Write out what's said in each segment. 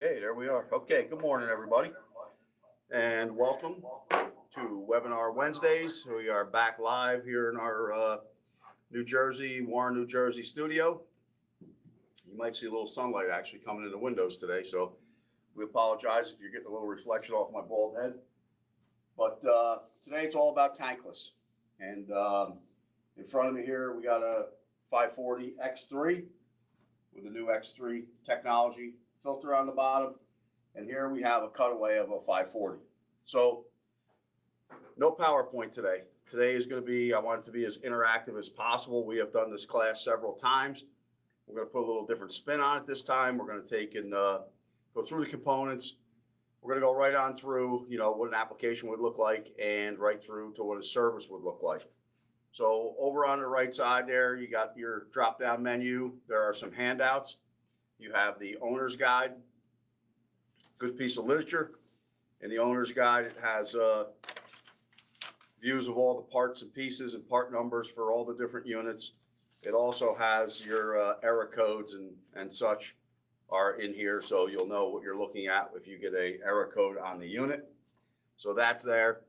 Hey, there we are. Okay, good morning, everybody, and welcome to Webinar Wednesdays. We are back live here in our Warren, New Jersey studio. You might see a little sunlight actually coming in the windows today, so we apologize if you're getting a little reflection off my bald head. But today it's all about tankless. And in front of me here, we got a 540 X3 with a new X3 technology filter on the bottom. And here we have a cutaway of a 540. So no PowerPoint today. Today is going to be, I want it to be as interactive as possible. We have done this class several times. We're going to put a little different spin on it this time. We're going to take and go through the components. We're going to go right on through, what an application would look like and right through to what a service would look like. So over on the right side there, you got your drop-down menu. There are some handouts. You have the owner's guide, good piece of literature. In the owner's guide, it has views of all the parts and pieces and part numbers for all the different units. It also has your error codes and such are in here, so you'll know what you're looking at if you get a error code on the unit. So that's there.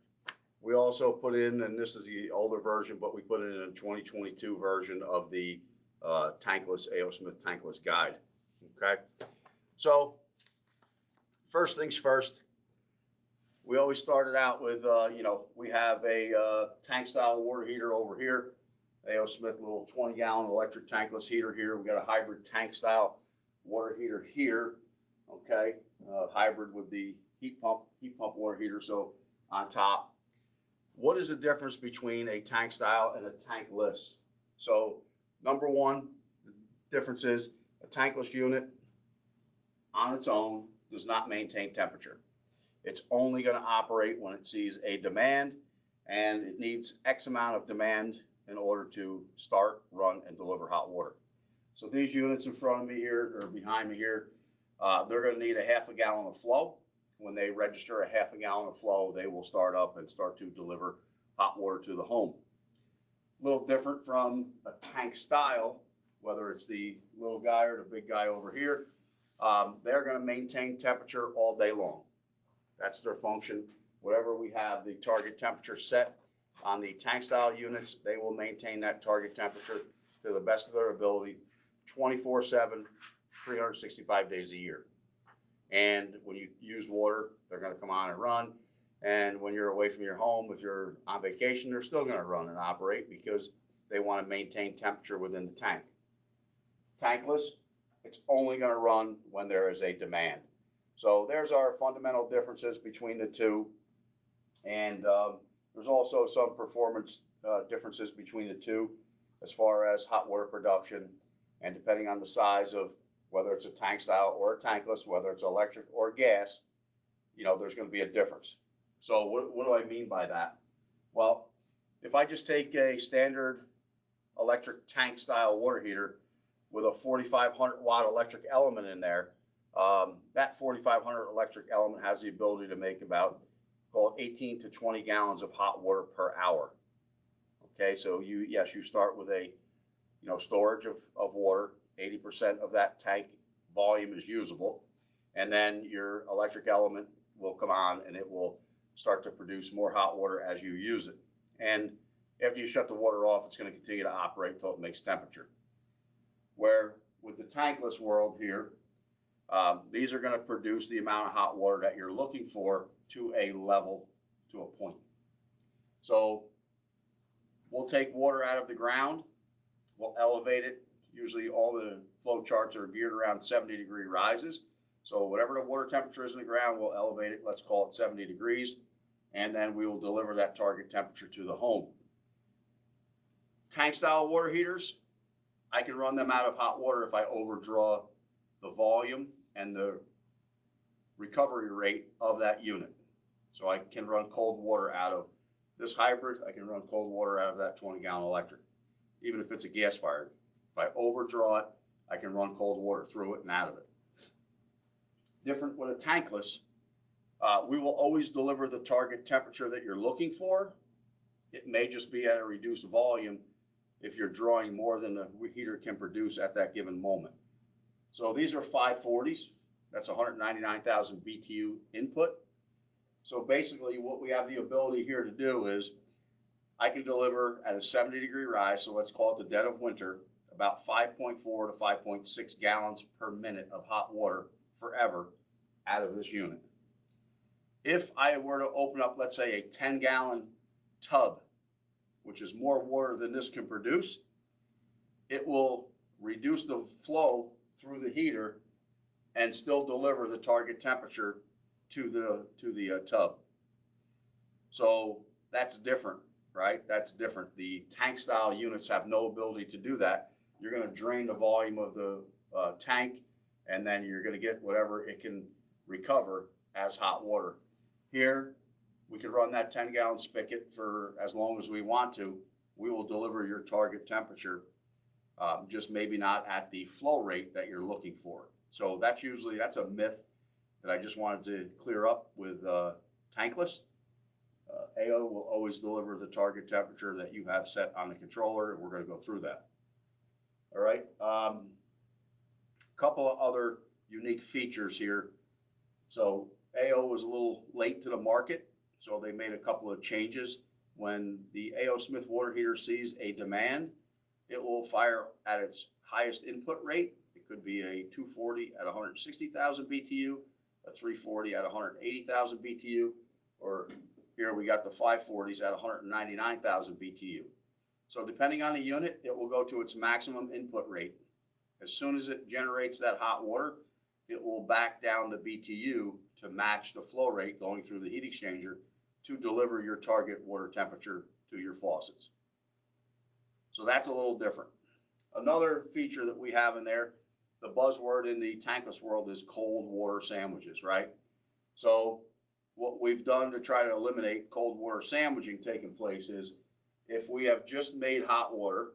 We also put in, and this is the older version, but we put in a 2022 version of the tankless A.O. Smith tankless guide. Okay, so first things first, we always started out with, we have a tank style water heater over here. A.O. Smith little 20-gallon electric tankless heater here. We got a hybrid tank style water heater here. Okay, hybrid with the heat pump water heater. So on top, what is the difference between a tank style and a tankless? So number one, the difference is a tankless unit on its own does not maintain temperature. It's only going to operate when it sees a demand, and it needs X amount of demand in order to start, run, and deliver hot water. So these units in front of me here, or behind me here, they're going to need a half a gallon of flow. When they register a half a gallon of flow, they will start up and start to deliver hot water to the home. A little different from a tank style, whether it's the little guy or the big guy over here, they're going to maintain temperature all day long. That's their function. Whatever we have the target temperature set on the tank style units, they will maintain that target temperature to the best of their ability 24/7, 365 days a year. And when you use water, they're going to come on and run. And when you're away from your home, if you're on vacation, they're still going to run and operate because they want to maintain temperature within the tank. Tankless, it's only going to run when there is a demand. So there's our fundamental differences between the two. And there's also some performance differences between the two as far as hot water production. And depending on the size of whether it's a tank style or a tankless, whether it's electric or gas, there's going to be a difference. So what do I mean by that? Well, if I just take a standard electric tank style water heater with a 4,500 watt electric element in there, that 4,500 electric element has the ability to make about, call it 18 to 20 gallons of hot water per hour. Okay, so you start with a storage of water. 80% of that tank volume is usable, and then your electric element will come on and it will start to produce more hot water as you use it. And after you shut the water off, it's going to continue to operate until it makes temperature. Where with the tankless world here, these are going to produce the amount of hot water that you're looking for to a level, to a point. So we'll take water out of the ground, we'll elevate it. Usually all the flow charts are geared around 70-degree rises. So whatever the water temperature is in the ground, we'll elevate it, let's call it 70 degrees, and then we will deliver that target temperature to the home. Tank style water heaters, I can run them out of hot water if I overdraw the volume and the recovery rate of that unit. So I can run cold water out of this hybrid, I can run cold water out of that 20-gallon electric, even if it's a gas fired. If I overdraw it, I can run cold water through it and out of it. Different with a tankless, we will always deliver the target temperature that you're looking for. It may just be at a reduced volume if you're drawing more than the heater can produce at that given moment. So these are 540s. That's 199,000 BTU input. So basically what we have the ability here to do is I can deliver at a 70-degree rise, so let's call it the dead of winter, about 5.4 to 5.6 gallons per minute of hot water forever out of this unit. If I were to open up, let's say, a 10-gallon tub, which is more water than this can produce, it will reduce the flow through the heater and still deliver the target temperature to the tub. So that's different, right? That's different. The tank style units have no ability to do that. You're going to drain the volume of the tank, and then you're going to get whatever it can recover as hot water. Here, we can run that 10-gallon spigot for as long as we want to. We will deliver your target temperature, just maybe not at the flow rate that you're looking for. So that's a myth that I just wanted to clear up with tankless. AO will always deliver the target temperature that you have set on the controller, and we're going to go through that. All right. Couple of other unique features here. So AO was a little late to the market, so they made a couple of changes. When the AO Smith water heater sees a demand, it will fire at its highest input rate. It could be a 240 at 160,000 BTU, a 340 at 180,000 BTU, or here we got the 540s at 199,000 BTU. So depending on the unit, it will go to its maximum input rate. As soon as it generates that hot water, it will back down the BTU to match the flow rate going through the heat exchanger to deliver your target water temperature to your faucets. So that's a little different. Another feature that we have in there, the buzzword in the tankless world is cold water sandwiches, right? So what we've done to try to eliminate cold water sandwiching taking place is if we have just made hot water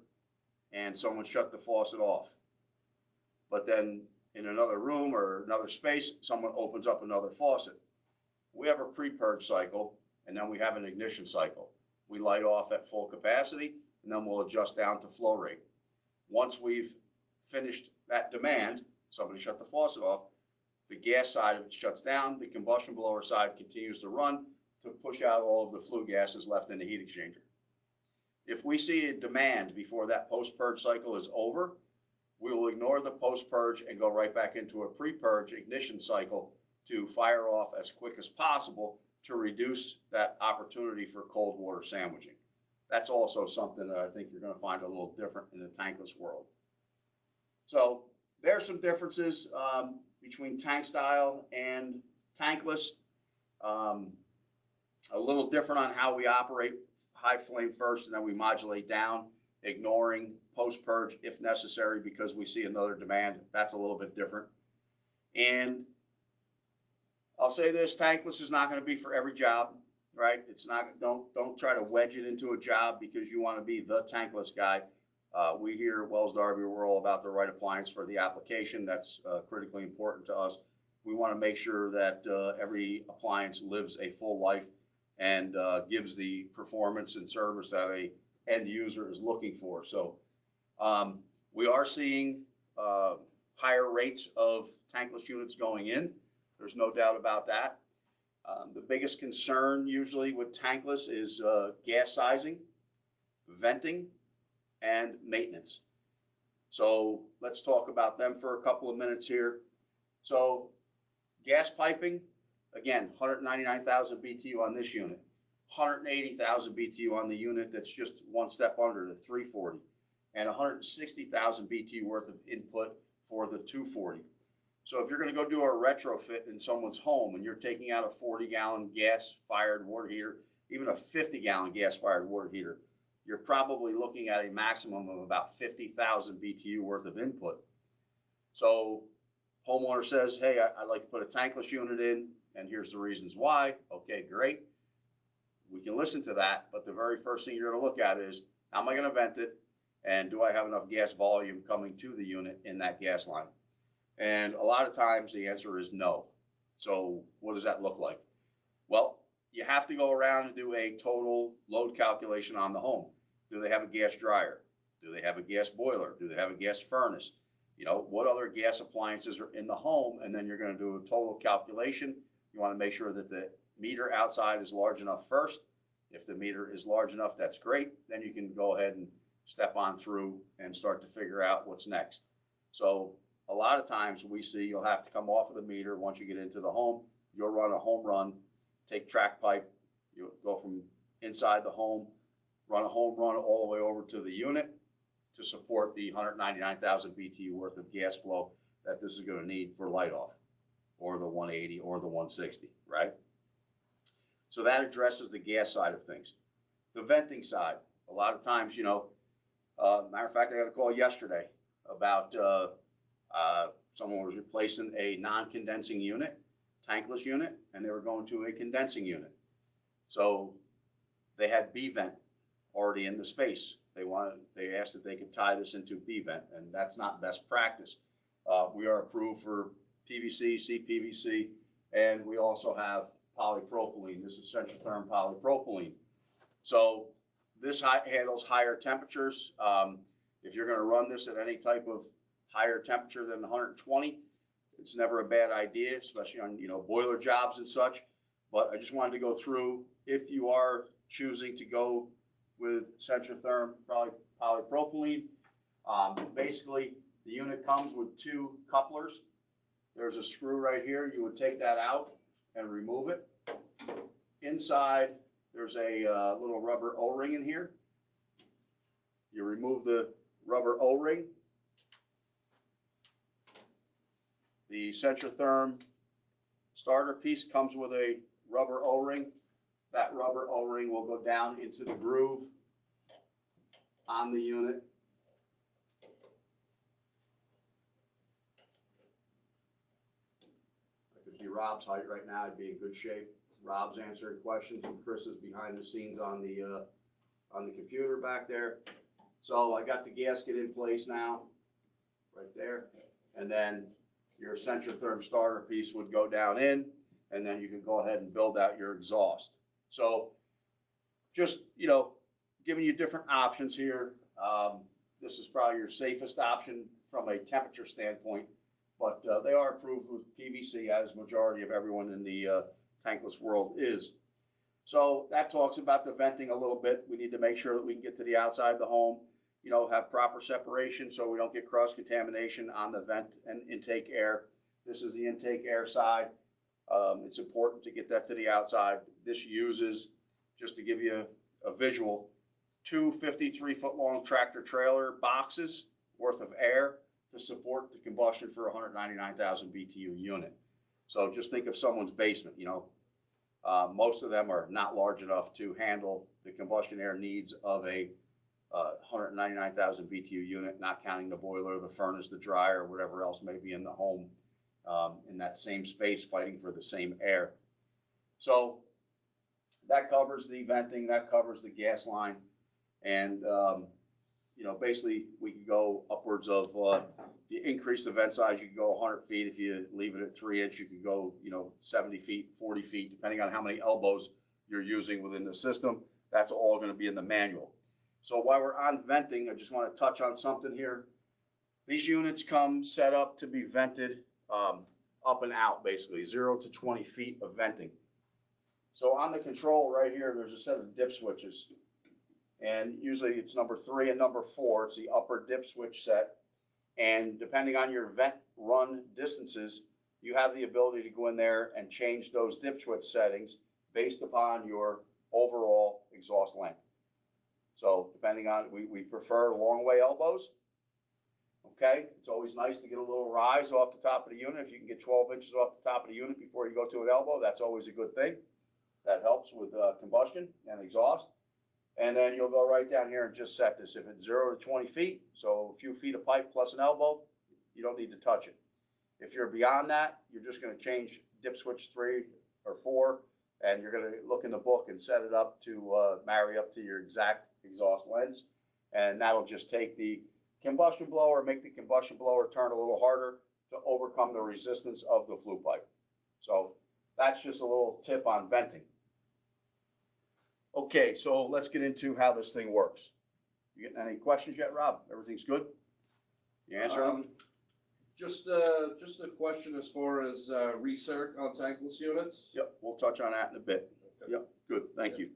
and someone shut the faucet off, but then in another room or another space, someone opens up another faucet. We have a pre-purge cycle, and then we have an ignition cycle. We light off at full capacity, and then we'll adjust down to flow rate. Once we've finished that demand, somebody shut the faucet off, the gas side of it shuts down, the combustion blower side continues to run to push out all of the flue gases left in the heat exchanger. If we see a demand before that post-purge cycle is over, we will ignore the post-purge and go right back into a pre-purge ignition cycle to fire off as quick as possible to reduce that opportunity for cold water sandwiching. That's also something that I think you're going to find a little different in the tankless world. So there's some differences between tank style and tankless. A little different on how we operate high flame first, and then we modulate down, ignoring post-purge if necessary because we see another demand. That's a little bit different. And I'll say this, tankless is not going to be for every job, right? It's not, don't try to wedge it into a job because you want to be the tankless guy. We here at Wales Darby, we're all about the right appliance for the application. That's critically important to us. We want to make sure that every appliance lives a full life and gives the performance and service that a end user is looking for. So we are seeing higher rates of tankless units going in. There's no doubt about that. The biggest concern usually with tankless is gas sizing, venting, and maintenance. So let's talk about them for a couple of minutes here. So gas piping, again, 199,000 BTU on this unit, 180,000 BTU on the unit that's just one step under the 340, and 160,000 BTU worth of input for the 240. So if you're going to go do a retrofit in someone's home and you're taking out a 40-gallon gas-fired water heater, even a 50-gallon gas-fired water heater, you're probably looking at a maximum of about 50,000 BTU worth of input. So homeowner says, hey, I'd like to put a tankless unit in, and here's the reasons why. Okay, great. We can listen to that, but the very first thing you're going to look at is, how am I going to vent it, and do I have enough gas volume coming to the unit in that gas line? And a lot of times the answer is no. So what does that look like? Well, you have to go around and do a total load calculation on the home. Do they have a gas dryer? Do they have a gas boiler? Do they have a gas furnace? you know, what other gas appliances are in the home, and then you're going to do a total calculation. You want to make sure that the meter outside is large enough first. If the meter is large enough, that's great. Then you can go ahead and step on through and start to figure out what's next. So a lot of times we see you'll have to come off of the meter once you get into the home. You'll run a home run, take track pipe, you'll go from inside the home, run a home run all the way over to the unit to support the 199,000 BTU worth of gas flow that this is going to need for light off, or the 180 or the 160, right? So that addresses the gas side of things. The venting side, a lot of times, you know, matter of fact, I got a call yesterday about someone was replacing a non-condensing unit, tankless unit, and they were going to a condensing unit. So they had B vent already in the space. They asked if they could tie this into B vent, and that's not best practice. We are approved for PVC, CPVC, and we also have polypropylene. This is Centrotherm polypropylene. So this handles higher temperatures. If you're going to run this at any type of higher temperature than 120, it's never a bad idea, especially on, you know, boiler jobs and such. But I just wanted to go through, if you are choosing to go with Centrotherm polypropylene, basically the unit comes with two couplers. There's a screw right here. You would take that out and remove it. Inside, there's a little rubber O-ring in here. You remove the rubber O-ring. The Centrotherm starter piece comes with a rubber O-ring. That rubber O-ring will go down into the groove on the unit. That could be Rob's height right now. I'd be in good shape. Rob's answering questions, and Chris is behind the scenes on the computer back there. So I got the gasket in place now, right there, and then your Centrotherm starter piece would go down in, and then you can go ahead and build out your exhaust. So just, you know, giving you different options here. This is probably your safest option from a temperature standpoint, but they are approved with PVC, as majority of everyone in the tankless world is. So that talks about the venting a little bit. We need to make sure that we can get to the outside of the home, you know, have proper separation so we don't get cross-contamination on the vent and intake air. This is the intake air side. It's important to get that to the outside. This uses, just to give you a visual, two 53-foot long tractor trailer boxes worth of air to support the combustion for a 199,000 BTU unit. So just think of someone's basement, you know. Most of them are not large enough to handle the combustion air needs of a 199,000 BTU unit, not counting the boiler, the furnace, the dryer, whatever else may be in the home in that same space fighting for the same air. So that covers the venting, that covers the gas line, and you know, basically we could go upwards of, if you increase the vent size, you could go 100 feet. If you leave it at 3-inch, you could go, you know, 70 feet, 40 feet, depending on how many elbows you're using within the system. That's all going to be in the manual. So while we're on venting, I just want to touch on something here. These units come set up to be vented up and out, basically 0 to 20 feet of venting. So on the control right here, there's a set of dip switches, and usually it's number 3 and number 4. It's the upper dip switch set, and depending on your vent run distances, you have the ability to go in there and change those dip switch settings based upon your overall exhaust length. So depending on, we prefer long way elbows. Okay, it's always nice to get a little rise off the top of the unit. If you can get 12 inches off the top of the unit before you go to an elbow, that's always a good thing. That helps with combustion and exhaust. And then you'll go right down here and just set this. If it's 0 to 20 feet, so a few feet of pipe plus an elbow, you don't need to touch it. If you're beyond that, you're just going to change dip switch 3 or 4, and you're going to look in the book and set it up to marry up to your exact exhaust lengths. And that'll just take the combustion blower, make the combustion blower turn a little harder to overcome the resistance of the flue pipe. So that's just a little tip on venting. Okay, so let's get into how this thing works. You getting any questions yet, Rob? Everything's good? You answer them? Just a question as far as recirc on tankless units. Yep, we'll touch on that in a bit. Okay. Yep, good, thank you.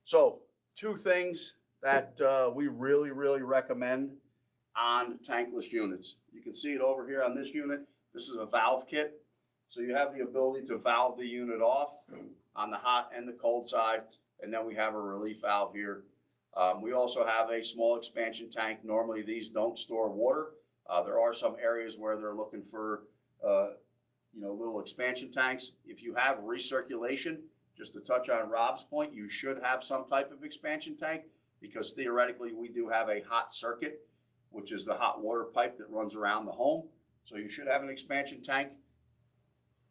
So, two things that we really recommend on tankless units. You can see it over here on this unit. This is a valve kit. So you have the ability to valve the unit off on the hot and the cold side, and then we have a relief valve here. We also have a small expansion tank. Normally these don't store water. There are some areas where they're looking for little expansion tanks. If you have recirculation, just to touch on Rob's point, you should have some type of expansion tank, because theoretically we do have a hot circuit, which is the hot water pipe that runs around the home. So you should have an expansion tank.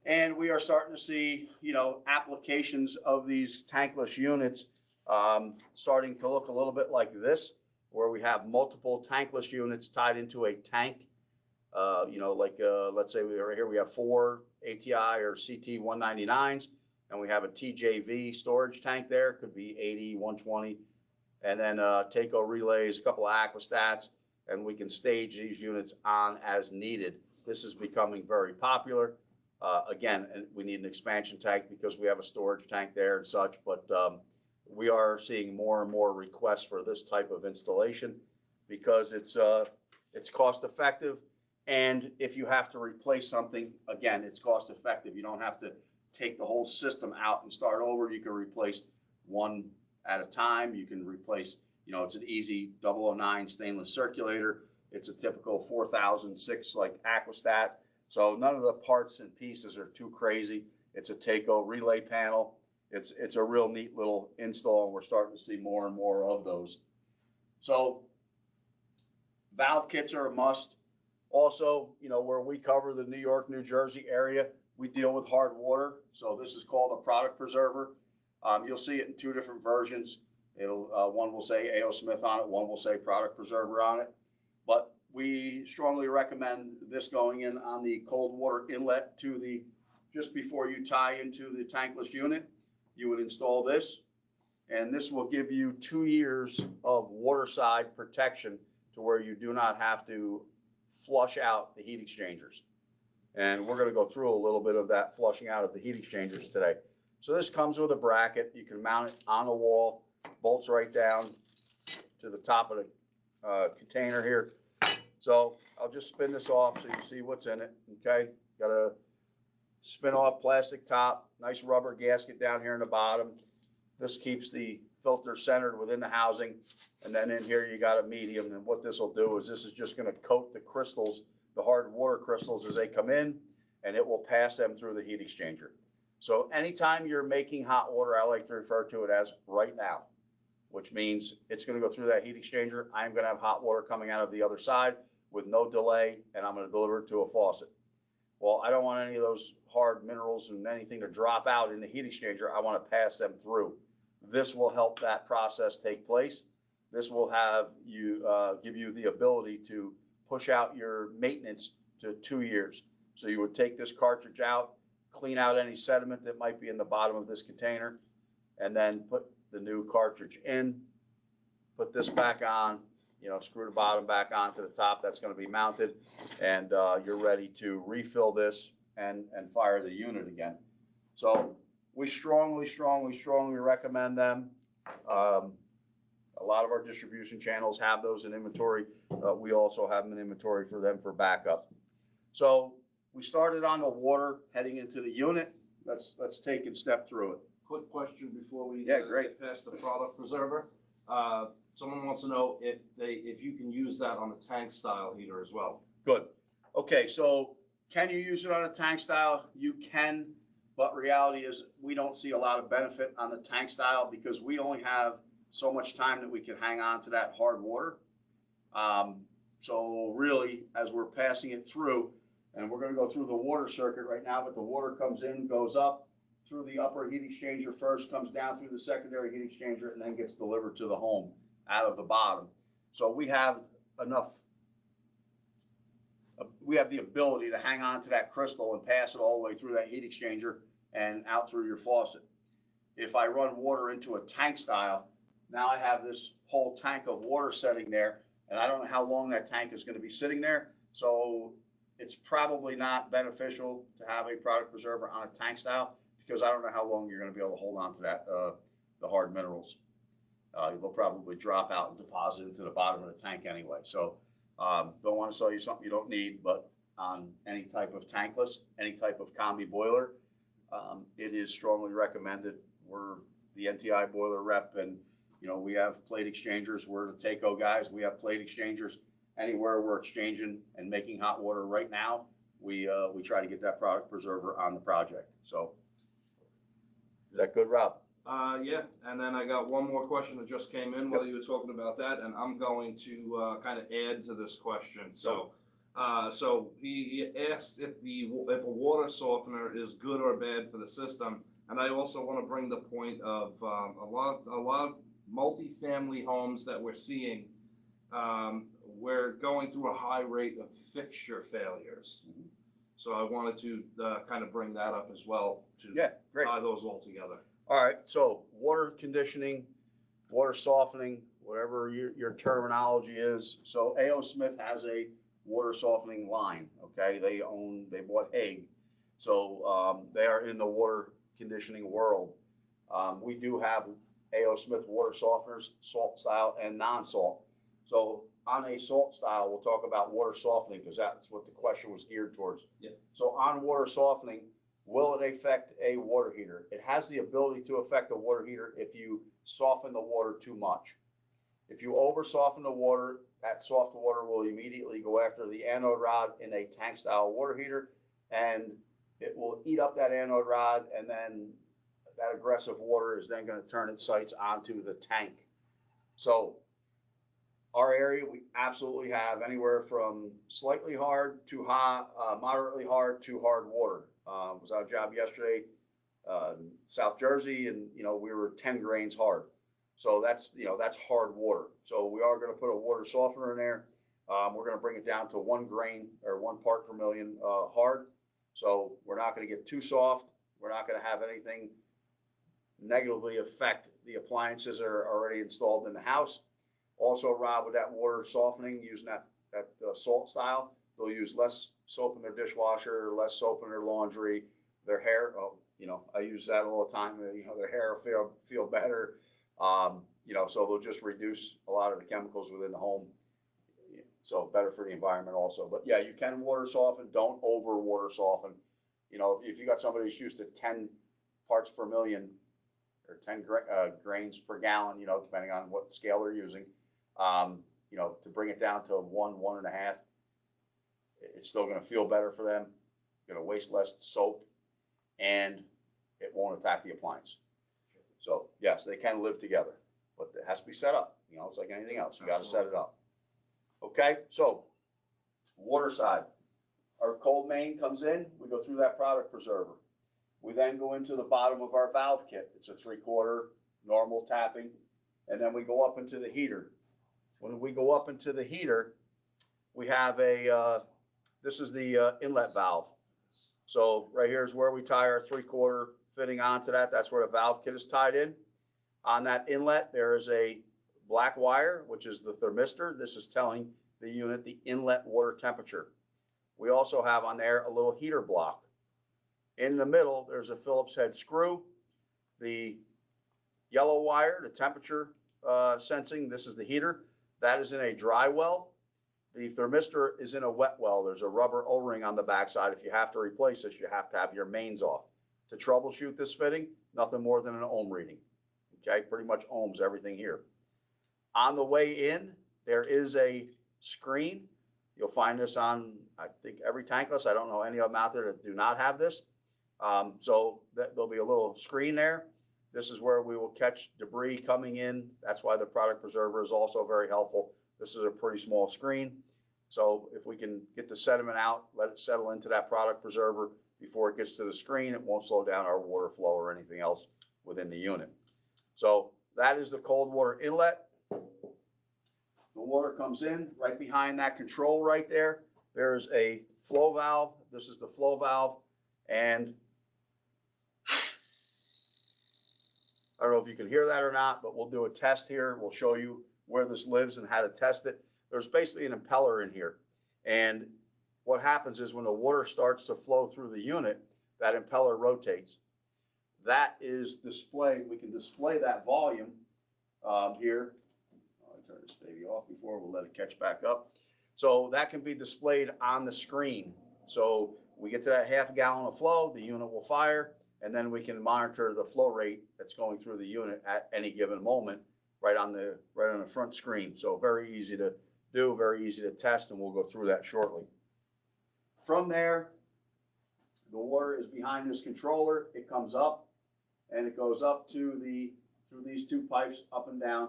And we are starting to see, applications of these tankless units starting to look a little bit like this, where we have multiple tankless units tied into a tank. Let's say we have 4 ATI or CT 199s, and we have a TJV storage tank there. Could be 80, 120, and then TACO relays, a couple of aquastats, and we can stage these units on as needed. This is becoming very popular. Again, we need an expansion tank because we have a storage tank there and such, but we are seeing more and more requests for this type of installation because it's cost effective. And if you have to replace something, again, it's cost effective. You don't have to take the whole system out and start over. You can replace one at a time. You can replace, it's an easy 009 stainless circulator. It's a typical 4006 like aquastat. So none of the parts and pieces are too crazy. It's a TACO relay panel. It's a real neat little install, and we're starting to see more and more of those. So valve kits are a must. Also, where we cover the New York, New Jersey area, we deal with hard water. So this is called a product preserver. You'll see it in 2 different versions. One will say A.O. Smith on it, one will say product preserver on it. But we strongly recommend this going in on the cold water inlet to just before you tie into the tankless unit. You would install this, and this will give you 2 years of waterside protection to where you do not have to flush out the heat exchangers. And we're going to go through a little bit of that flushing out of the heat exchangers today. So this comes with a bracket. You can mount it on a wall, bolts right down to the top of the container here. So I'll just spin this off so you see what's in it. Okay, got a spin off plastic top, nice rubber gasket down here in the bottom. This keeps the filter centered within the housing. And then in here you got a medium, and what this will do is this is just going to coat the crystals, the hard water crystals, as they come in, and it will pass them through the heat exchanger. So anytime you're making hot water, I like to refer to it as right now, which means it's going to go through that heat exchanger. I'm going to have hot water coming out of the other side with no delay, and I'm going to deliver it to a faucet. Well, I don't want any of those hard minerals and anything to drop out in the heat exchanger. I want to pass them through. This will help that process take place. This will have you give you the ability to push out your maintenance to 2 years. So you would take this cartridge out, clean out any sediment that might be in the bottom of this container, and then put the new cartridge in, put this back on, screw the bottom back onto the top. That's going to be mounted, and you're ready to refill this and fire the unit again. So we strongly recommend them. A lot of our distribution channels have those in inventory. We also have them in inventory for them for backup. So we started on the water heading into the unit. Let's take and step through it. Quick question before we great. get past the product preserver. Someone wants to know if you can use that on a tank style heater as well. Good. Okay, so can you use it on a tank style? You can, but reality is we don't see a lot of benefit on the tank style because we only have so much time that we can hang on to that hard water. So really, as we're passing it through, and we're going to go through the water circuit right now, but the water comes in, goes up through the upper heat exchanger first, comes down through the secondary heat exchanger, and then gets delivered to the home out of the bottom. So we have enough, we have the ability to hang on to that crystal and pass it all the way through that heat exchanger and out through your faucet. If I run water into a tank style, now I have this whole tank of water sitting there, and I don't know how long that tank is going to be sitting there. So it's probably not beneficial to have a product preserver on a tank style because I don't know how long you're going to be able to hold on to that, the hard minerals. They'll probably drop out and deposit into the bottom of the tank anyway. So don't want to sell you something you don't need, but on any type of tankless, any type of combi boiler, it is strongly recommended. We're the NTI boiler rep, and we have plate exchangers. We're the TACO guys. We have plate exchangers. Anywhere we're exchanging and making hot water right now, we try to get that product preserver on the project. So is that good, Rob? Yeah, and then I got one more question that just came in while you were talking about that, and I'm going to kind of add to this question. So he asked if a water softener is good or bad for the system, and I also want to bring the point of a lot of multifamily homes that we're seeing. We're going through a high rate of fixture failures. Mm-hmm. So I wanted to kind of bring that up as well to great. tie those all together. All right, so water conditioning, water softening, whatever your terminology is. So A.O. Smith has a water softening line, okay? They bought Hague. So they are in the water conditioning world. We do have A.O. Smith water softeners, salt style and non-salt. So on a salt style, we'll talk about water softening because that's what the question was geared towards. Yeah. So on water softening, will it affect a water heater? It has the ability to affect a water heater if you soften the water too much. If you over soften the water, that soft water will immediately go after the anode rod in a tank style water heater, and it will eat up that anode rod, and then that aggressive water is then going to turn its sights onto the tank. So our area, we absolutely have anywhere from slightly hard to hot, moderately hard to hard water. Was on a job yesterday, South Jersey, and we were 10 grains hard. So that's hard water. So we are going to put a water softener in there. We're going to bring it down to 1 grain or 1 part per million hard. So we're not going to get too soft. We're not going to have anything negatively affect the appliances that are already installed in the house. Also, Rob, with that water softening, using that salt style, they'll use less soap in their dishwasher, less soap in their laundry, their hair. I use that all the time. Their hair will feel better. So they'll just reduce a lot of the chemicals within the home. So better for the environment also. But yeah, you can water soften. Don't over water soften. If you got somebody who's used to 10 parts per million or 10 grains per gallon, depending on what scale they're using, to bring it down to 1.5, it's still going to feel better for them. Going to waste less soap, and it won't attack the appliance. So yes, they can live together, but it has to be set up. It's like anything else. You got to set it up. Okay, so water side. Our cold main comes in. We go through that product preserver. We then go into the bottom of our valve kit. It's a 3/4 normal tapping, and then we go up into the heater. When we go up into the heater, we have this is the inlet valve. So right here is where we tie our 3/4 fitting onto that. That's where the valve kit is tied in. On that inlet, there is a black wire, which is the thermistor. This is telling the unit the inlet water temperature. We also have on there a little heater block. In the middle, there's a Phillips head screw. The yellow wire, the temperature sensing, this is the heater. That is in a dry well. The thermistor is in a wet well. There's a rubber O-ring on the backside. If you have to replace this, you have to have your mains off. To troubleshoot this fitting, nothing more than an ohm reading. Okay, pretty much ohms everything here. On the way in, there is a screen. You'll find this on, I think, every tankless. I don't know any of them out there that do not have this. So there'll be a little screen there. This is where we will catch debris coming in. That's why the product preserver is also very helpful. This is a pretty small screen. So if we can get the sediment out, let it settle into that product preserver before it gets to the screen, it won't slow down our water flow or anything else within the unit. So that is the cold water inlet. The water comes in right behind that control right there. There's a flow valve. This is the flow valve. And I don't know if you can hear that or not, but we'll do a test here. We'll show you where this lives and how to test it. There's basically an impeller in here. And what happens is when the water starts to flow through the unit, that impeller rotates. That is displayed. We can display that volume here. I'll turn this baby off before we'll let it catch back up. So that can be displayed on the screen. So we get to that half gallon of flow, the unit will fire, and then we can monitor the flow rate that's going through the unit at any given moment right on the front screen. So very easy to do, very easy to test, and we'll go through that shortly. From there, the water is behind this controller. It comes up and it goes up to through these two pipes up and down,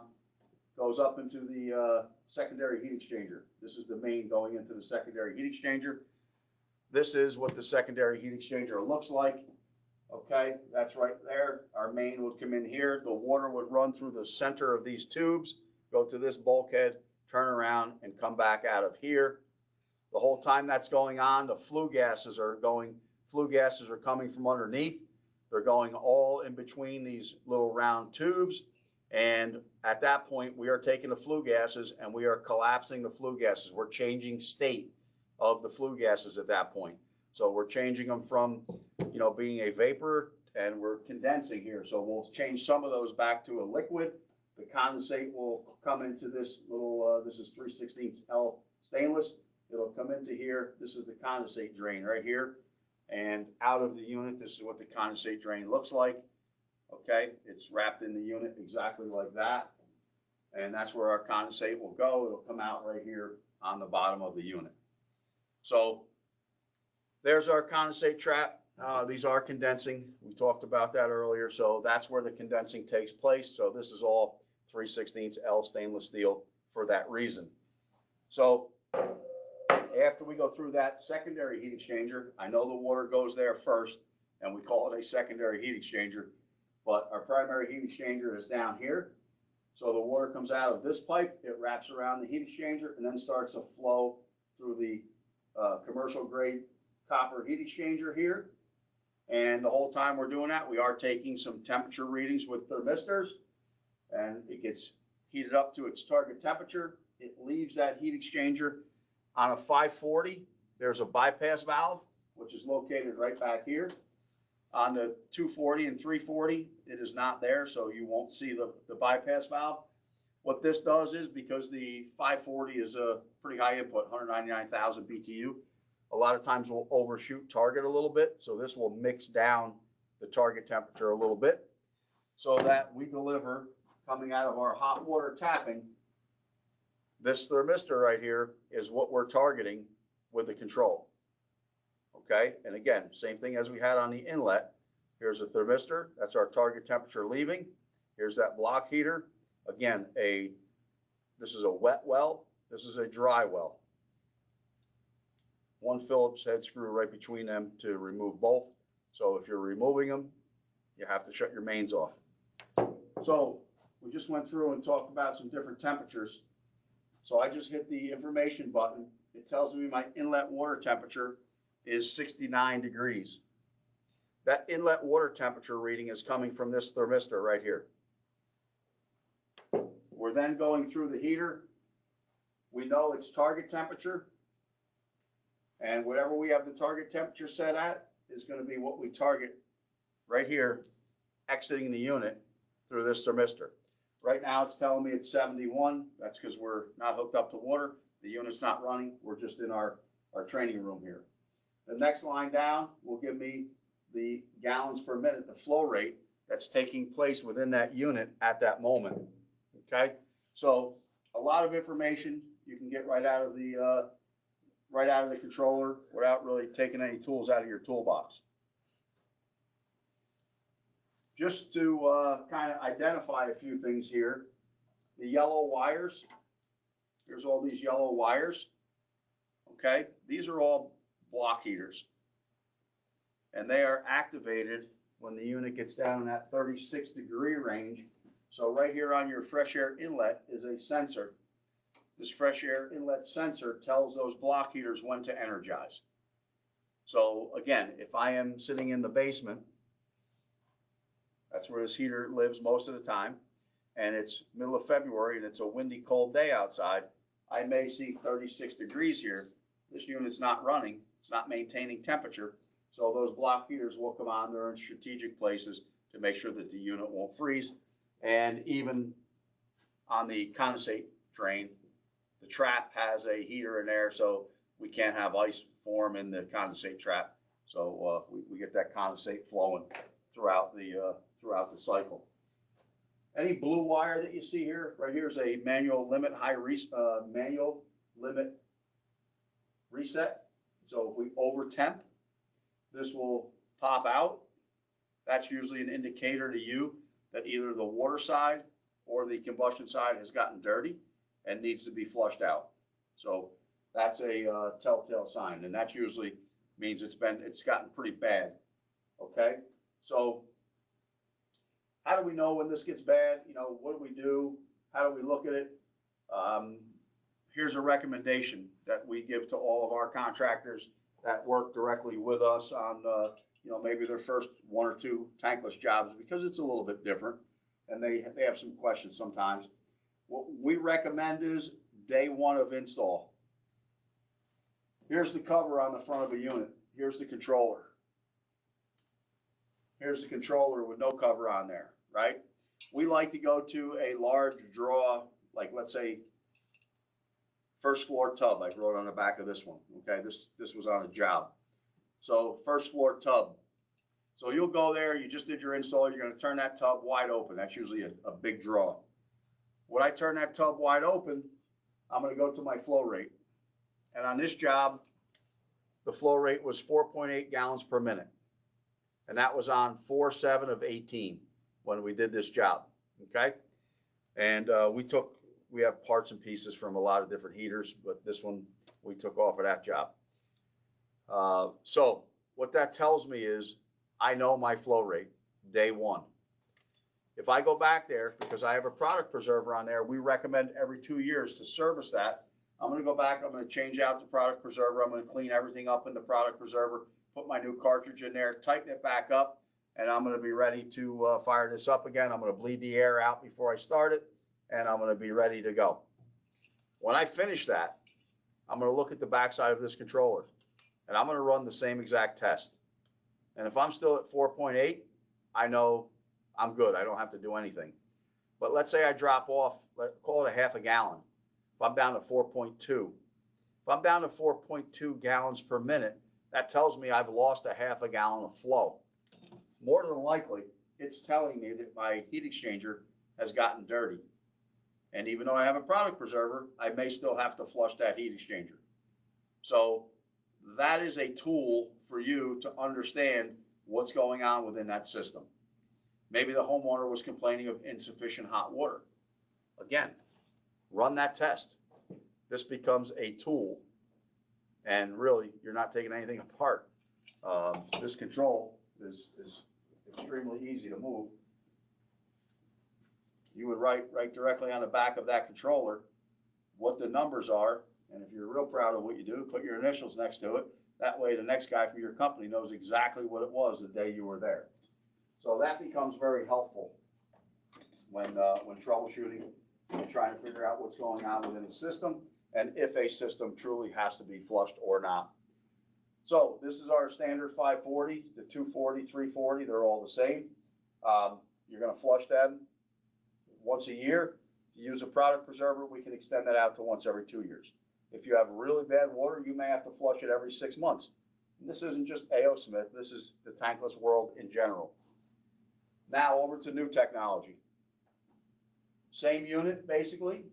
goes up into the secondary heat exchanger. This is the main going into the secondary heat exchanger. This is what the secondary heat exchanger looks like. Okay, that's right there. Our main would come in here. The water would run through the center of these tubes, go to this bulkhead, turn around, and come back out of here. The whole time that's going on, the flue gases are coming from underneath. They're going all in between these little round tubes. And at that point, we are taking the flue gases and we are collapsing the flue gases. We're changing state of the flue gases at that point. So we're changing them from, being a vapor, and we're condensing here. So we'll change some of those back to a liquid. The condensate will come into this little, this is 3/16 L stainless. It'll come into here. This is the condensate drain right here. And out of the unit, this is what the condensate drain looks like. Okay, it's wrapped in the unit exactly like that. And that's where our condensate will go. It'll come out right here on the bottom of the unit. So there's our condensate trap. These are condensing. We talked about that earlier. So that's where the condensing takes place. So this is all 3/16 L stainless steel for that reason. So after we go through that secondary heat exchanger, I know the water goes there first, and we call it a secondary heat exchanger, but our primary heat exchanger is down here. So the water comes out of this pipe, it wraps around the heat exchanger, and then starts to flow through the commercial grade copper heat exchanger here. And the whole time we're doing that, we are taking some temperature readings with thermistors, and it gets heated up to its target temperature. It leaves that heat exchanger on a 540. There's a bypass valve, which is located right back here. On the 240 and 340, it is not there, so you won't see the bypass valve. What this does is, because the 540 is a pretty high input, 199,000 BTU, a lot of times we'll overshoot target a little bit, so this will mix down the target temperature a little bit so that we deliver, coming out of our hot water tapping, this thermistor right here is what we're targeting with the control. Okay, and again, same thing as we had on the inlet. Here's a thermistor, that's our target temperature leaving. Here's that block heater. Again, this is a wet well, this is a dry well. One Phillips head screw right between them to remove both. So if you're removing them, you have to shut your mains off. So we just went through and talked about some different temperatures. So I just hit the information button. It tells me my inlet water temperature is 69 degrees. That inlet water temperature reading is coming from this thermistor right here. We're then going through the heater. We know its target temperature, and whatever we have the target temperature set at is going to be what we target right here, exiting the unit through this thermistor. Right now it's telling me it's 71. That's because we're not hooked up to water. The unit's not running. We're just in our training room here. The next line down will give me the gallons per minute, the flow rate that's taking place within that unit at that moment. Okay, so a lot of information you can get right out of the controller without really taking any tools out of your toolbox. Just to kind of identify a few things here, the yellow wires. Here's all these yellow wires. Okay, these are all block heaters, and they are activated when the unit gets down in that 36-degree range. So right here on your fresh air inlet is a sensor. This fresh air inlet sensor tells those block heaters when to energize. So again, if I am sitting in the basement, that's where this heater lives most of the time, and it's middle of February and it's a windy, cold day outside, I may see 36 degrees here. this unit's not running, it's not maintaining temperature. So those block heaters will come on, they're in strategic places to make sure that the unit won't freeze. And even on the condensate drain, the trap has a heater in there, so we can't have ice form in the condensate trap. So we get that condensate flowing throughout the cycle. Any blue wire that you see here, right here is a manual limit manual limit reset. So if we over temp, this will pop out. That's usually an indicator to you that either the water side or the combustion side has gotten dirty and needs to be flushed out. So that's a telltale sign, and that usually means it's gotten pretty bad. Okay, so how do we know when this gets bad? You know, what do we do? How do we look at it? Here's a recommendation that we give to all of our contractors that work directly with us on, you know, maybe their first 1 or 2 tankless jobs, because it's a little bit different and they have some questions sometimes. What we recommend is day 1 of install. Here's the cover on the front of a unit. Here's the controller. Here's the controller with no cover on there, right? We like to go to a large draw, like let's say first floor tub. I wrote on the back of this one. Okay, this was on a job. So first floor tub. So you'll go there, you just did your install, you're going to turn that tub wide open. That's usually a big draw. When I turn that tub wide open, I'm going to go to my flow rate. And on this job, the flow rate was 4.8 gallons per minute. And that was on 4/7 of 18 when we did this job. Okay. And we have parts and pieces from a lot of different heaters, but this one we took off of that job. So what that tells me is I know my flow rate day 1. If I go back there, because I have a product preserver on there, we recommend every 2 years to service that. I'm going to go back, I'm going to change out the product preserver, I'm going to clean everything up in the product preserver, put my new cartridge in there, tighten it back up, and I'm going to be ready to fire this up again. I'm going to bleed the air out before I start it, and I'm going to be ready to go. When I finish that, I'm going to look at the backside of this controller, and I'm going to run the same exact test. And if I'm still at 4.8, I know I'm good. I don't have to do anything. But let's say I drop off, call it a half a gallon. If I'm down to 4.2, if I'm down to 4.2 gallons per minute, that tells me I've lost a half a gallon of flow. More than likely, it's telling me that my heat exchanger has gotten dirty. And even though I have a product preserver, I may still have to flush that heat exchanger. So that is a tool for you to understand what's going on within that system. Maybe the homeowner was complaining of insufficient hot water. Again, run that test. This becomes a tool. And really, you're not taking anything apart. This control is extremely easy to move. You would write directly on the back of that controller what the numbers are, and if you're real proud of what you do, put your initials next to it. That way the next guy from your company knows exactly what it was the day you were there. So that becomes very helpful when troubleshooting and trying to figure out what's going on within the system, and if a system truly has to be flushed or not. So this is our standard 540, the 240, 340, they're all the same. You're going to flush them once a year. If you use a product preserver, we can extend that out to once every 2 years. If you have really bad water, you may have to flush it every 6 months. And this isn't just A.O. Smith, this is the tankless world in general. Now over to new technology. Same unit basically,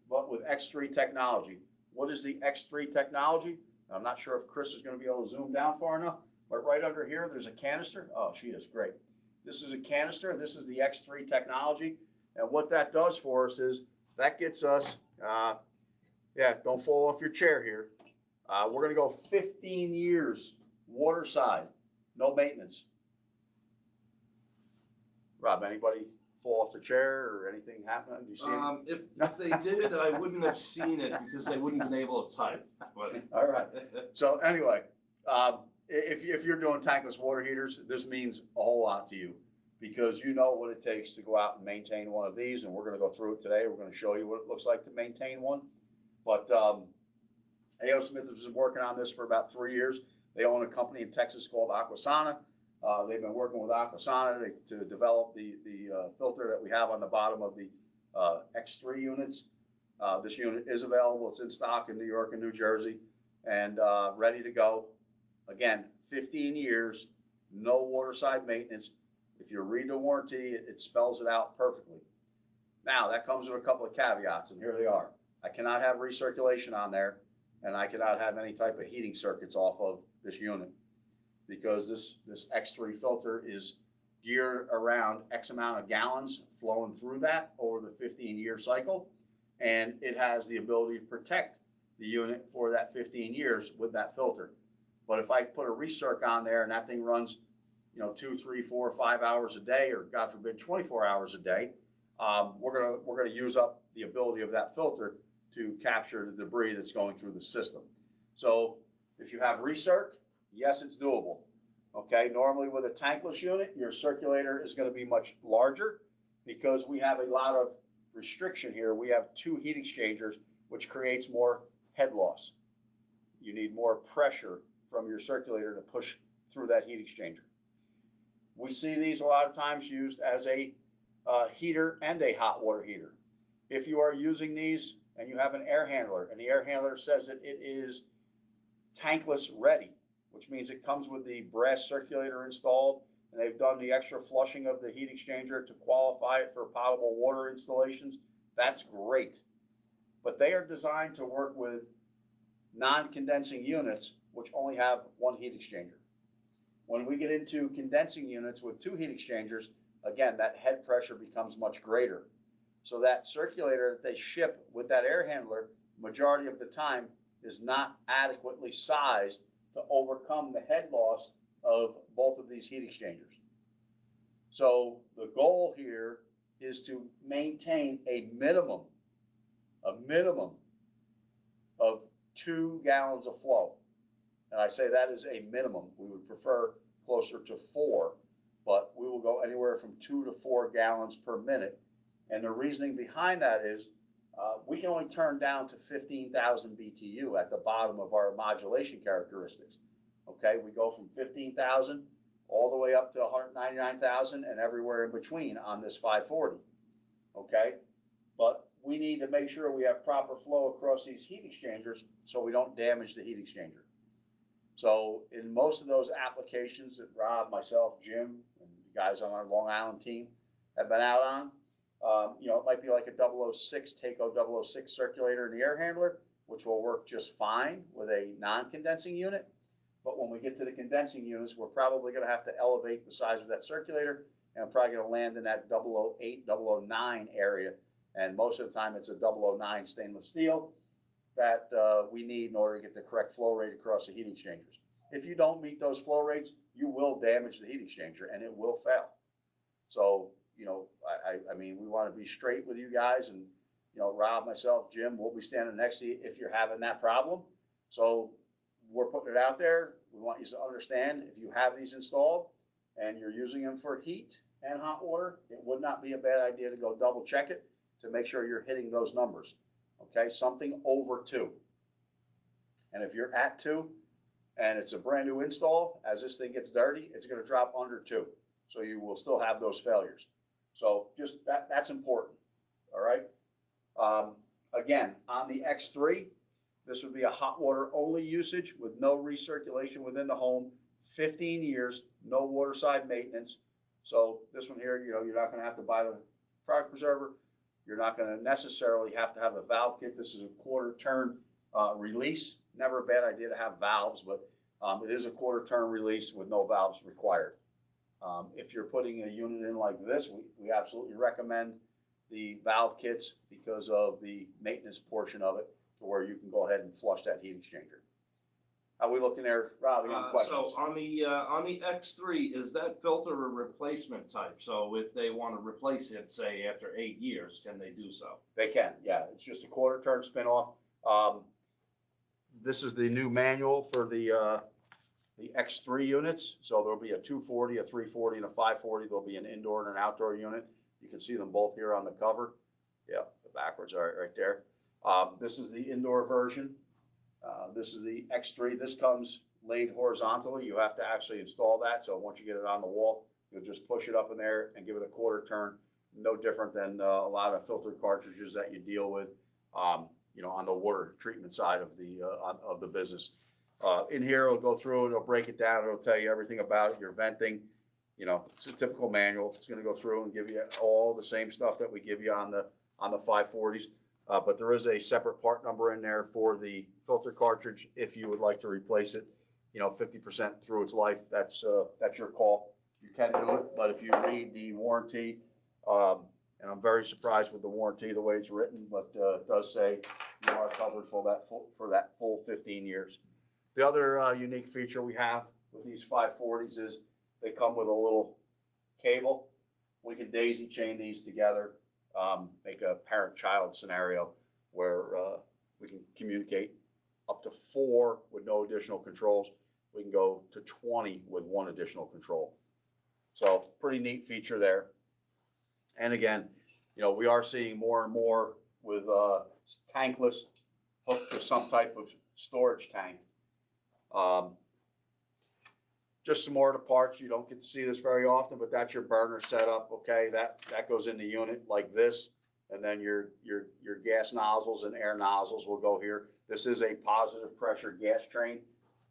but with X3 technology. What is the X3 technology? I'm not sure if Chris is going to be able to zoom down far enough, but right under here, there's a canister. Oh, she is great. This is a canister. This is the X3 technology. And what that does for us is that gets us, don't fall off your chair here. We're going to go 15 years water side, no maintenance. Rob, anybody fall off the chair or anything happen? Do you see it? If they did, I wouldn't have seen it because they wouldn't have been able to type. But. All right. So anyway, if you're doing tankless water heaters, this means a whole lot to you because you know what it takes to go out and maintain one of these, and we're going to go through it today. We're going to show you what it looks like to maintain one. But A.O. Smith has been working on this for about 3 years. They own a company in Texas called Aquasana. They've been working with Aquasana to develop the filter that we have on the bottom of the X3 units. This unit is available. It's in stock in New York and New Jersey and ready to go. Again, 15 years, no waterside maintenance. If you read the warranty, it spells it out perfectly. Now, that comes with a couple of caveats, and here they are. I cannot have recirculation on there, and I cannot have any type of heating circuits off of this unit, because this X3 filter is geared around X amount of gallons flowing through that over the 15-year cycle, and it has the ability to protect the unit for that 15 years with that filter. But if I put a recirc on there and that thing runs, 2, 3, 4, 5 hours a day, or God forbid 24 hours a day, we're gonna use up the ability of that filter to capture the debris that's going through the system. So if you have recirc, yes, it's doable. Okay, normally with a tankless unit, your circulator is going to be much larger because we have a lot of restriction here. We have 2 heat exchangers, which creates more head loss. You need more pressure from your circulator to push through that heat exchanger. We see these a lot of times used as a heater and a hot water heater. If you are using these and you have an air handler, and the air handler says that it is tankless ready, which means it comes with the brass circulator installed, and they've done the extra flushing of the heat exchanger to qualify it for potable water installations, that's great. But they are designed to work with non-condensing units, which only have 1 heat exchanger. When we get into condensing units with 2 heat exchangers, again, that head pressure becomes much greater. So that circulator that they ship with that air handler, majority of the time, is not adequately sized to overcome the head loss of both of these heat exchangers. So the goal here is to maintain a minimum of 2 gallons of flow. And I say that is a minimum. We would prefer closer to 4, but we will go anywhere from 2 to 4 gallons per minute. And the reasoning behind that is we can only turn down to 15,000 BTU at the bottom of our modulation characteristics. Okay, we go from 15,000 all the way up to 199,000 and everywhere in between on this 540. Okay, but we need to make sure we have proper flow across these heat exchangers so we don't damage the heat exchanger. So in most of those applications that Rob, myself, Jim, and the guys on our Long Island team have been out on, it might be like a 006 Takeo 006 circulator in the air handler, which will work just fine with a non-condensing unit. But when we get to the condensing units, we're probably going to have to elevate the size of that circulator, and I'm probably going to land in that 008, 009 area. And most of the time, it's a 009 stainless steel that we need in order to get the correct flow rate across the heat exchangers. If you don't meet those flow rates, you will damage the heat exchanger and it will fail. So, I mean, we want to be straight with you guys, and, Rob, myself, Jim, we'll be standing next to you if you're having that problem. So we're putting it out there. We want you to understand, if you have these installed and you're using them for heat and hot water, it would not be a bad idea to go double check it to make sure you're hitting those numbers. Okay, something over 2. And if you're at 2 and it's a brand new install, as this thing gets dirty, it's going to drop under 2. So you will still have those failures. So just that's important. All right. Again, on the X3, this would be a hot water only usage with no recirculation within the home, 15 years, no waterside maintenance. So this one here, you're not going to have to buy the product preserver. You're not going to necessarily have to have the valve kit. This is a quarter turn release. Never a bad idea to have valves, but it is a quarter turn release with no valves required. If you're putting a unit in like this, we absolutely recommend the valve kits because of the maintenance portion of it, to where you can go ahead and flush that heat exchanger. How are we looking there, Rob? You got questions? So on the X3, is that filter a replacement type? So if they want to replace it, say after 8 years, can they do so? They can, yeah. It's just a quarter turn spin off. This is the new manual for the X3 units. So there'll be a 240, a 340, and a 540. There'll be an indoor and an outdoor unit. You can see them both here on the cover. Yeah, the backwards are right there. This is the indoor version. This is the X3. This comes laid horizontally. You have to actually install that. So once you get it on the wall, you'll just push it up in there and give it a quarter turn. No different than a lot of filter cartridges that you deal with, on the water treatment side of the business. In here, it'll go through it, it'll break it down, it'll tell you everything about it, your venting. It's a typical manual. It's going to go through and give you all the same stuff that we give you on the 540s. But there is a separate part number in there for the filter cartridge if you would like to replace it, 50% through its life. That's your call. You can do it, but if you read the warranty, and I'm very surprised with the warranty the way it's written, but it does say you are covered for that full 15 years. The other unique feature we have with these 540s is they come with a little cable. We can daisy chain these together, make a parent-child scenario where we can communicate up to 4 with no additional controls. We can go to 20 with 1 additional control. So pretty neat feature there. And again, we are seeing more and more with tankless hooked to some type of storage tank. Just some more of the parts. You don't get to see this very often, but that's your burner setup. Okay, that goes in the unit like this, and then your gas nozzles and air nozzles will go here. This is a positive pressure gas train,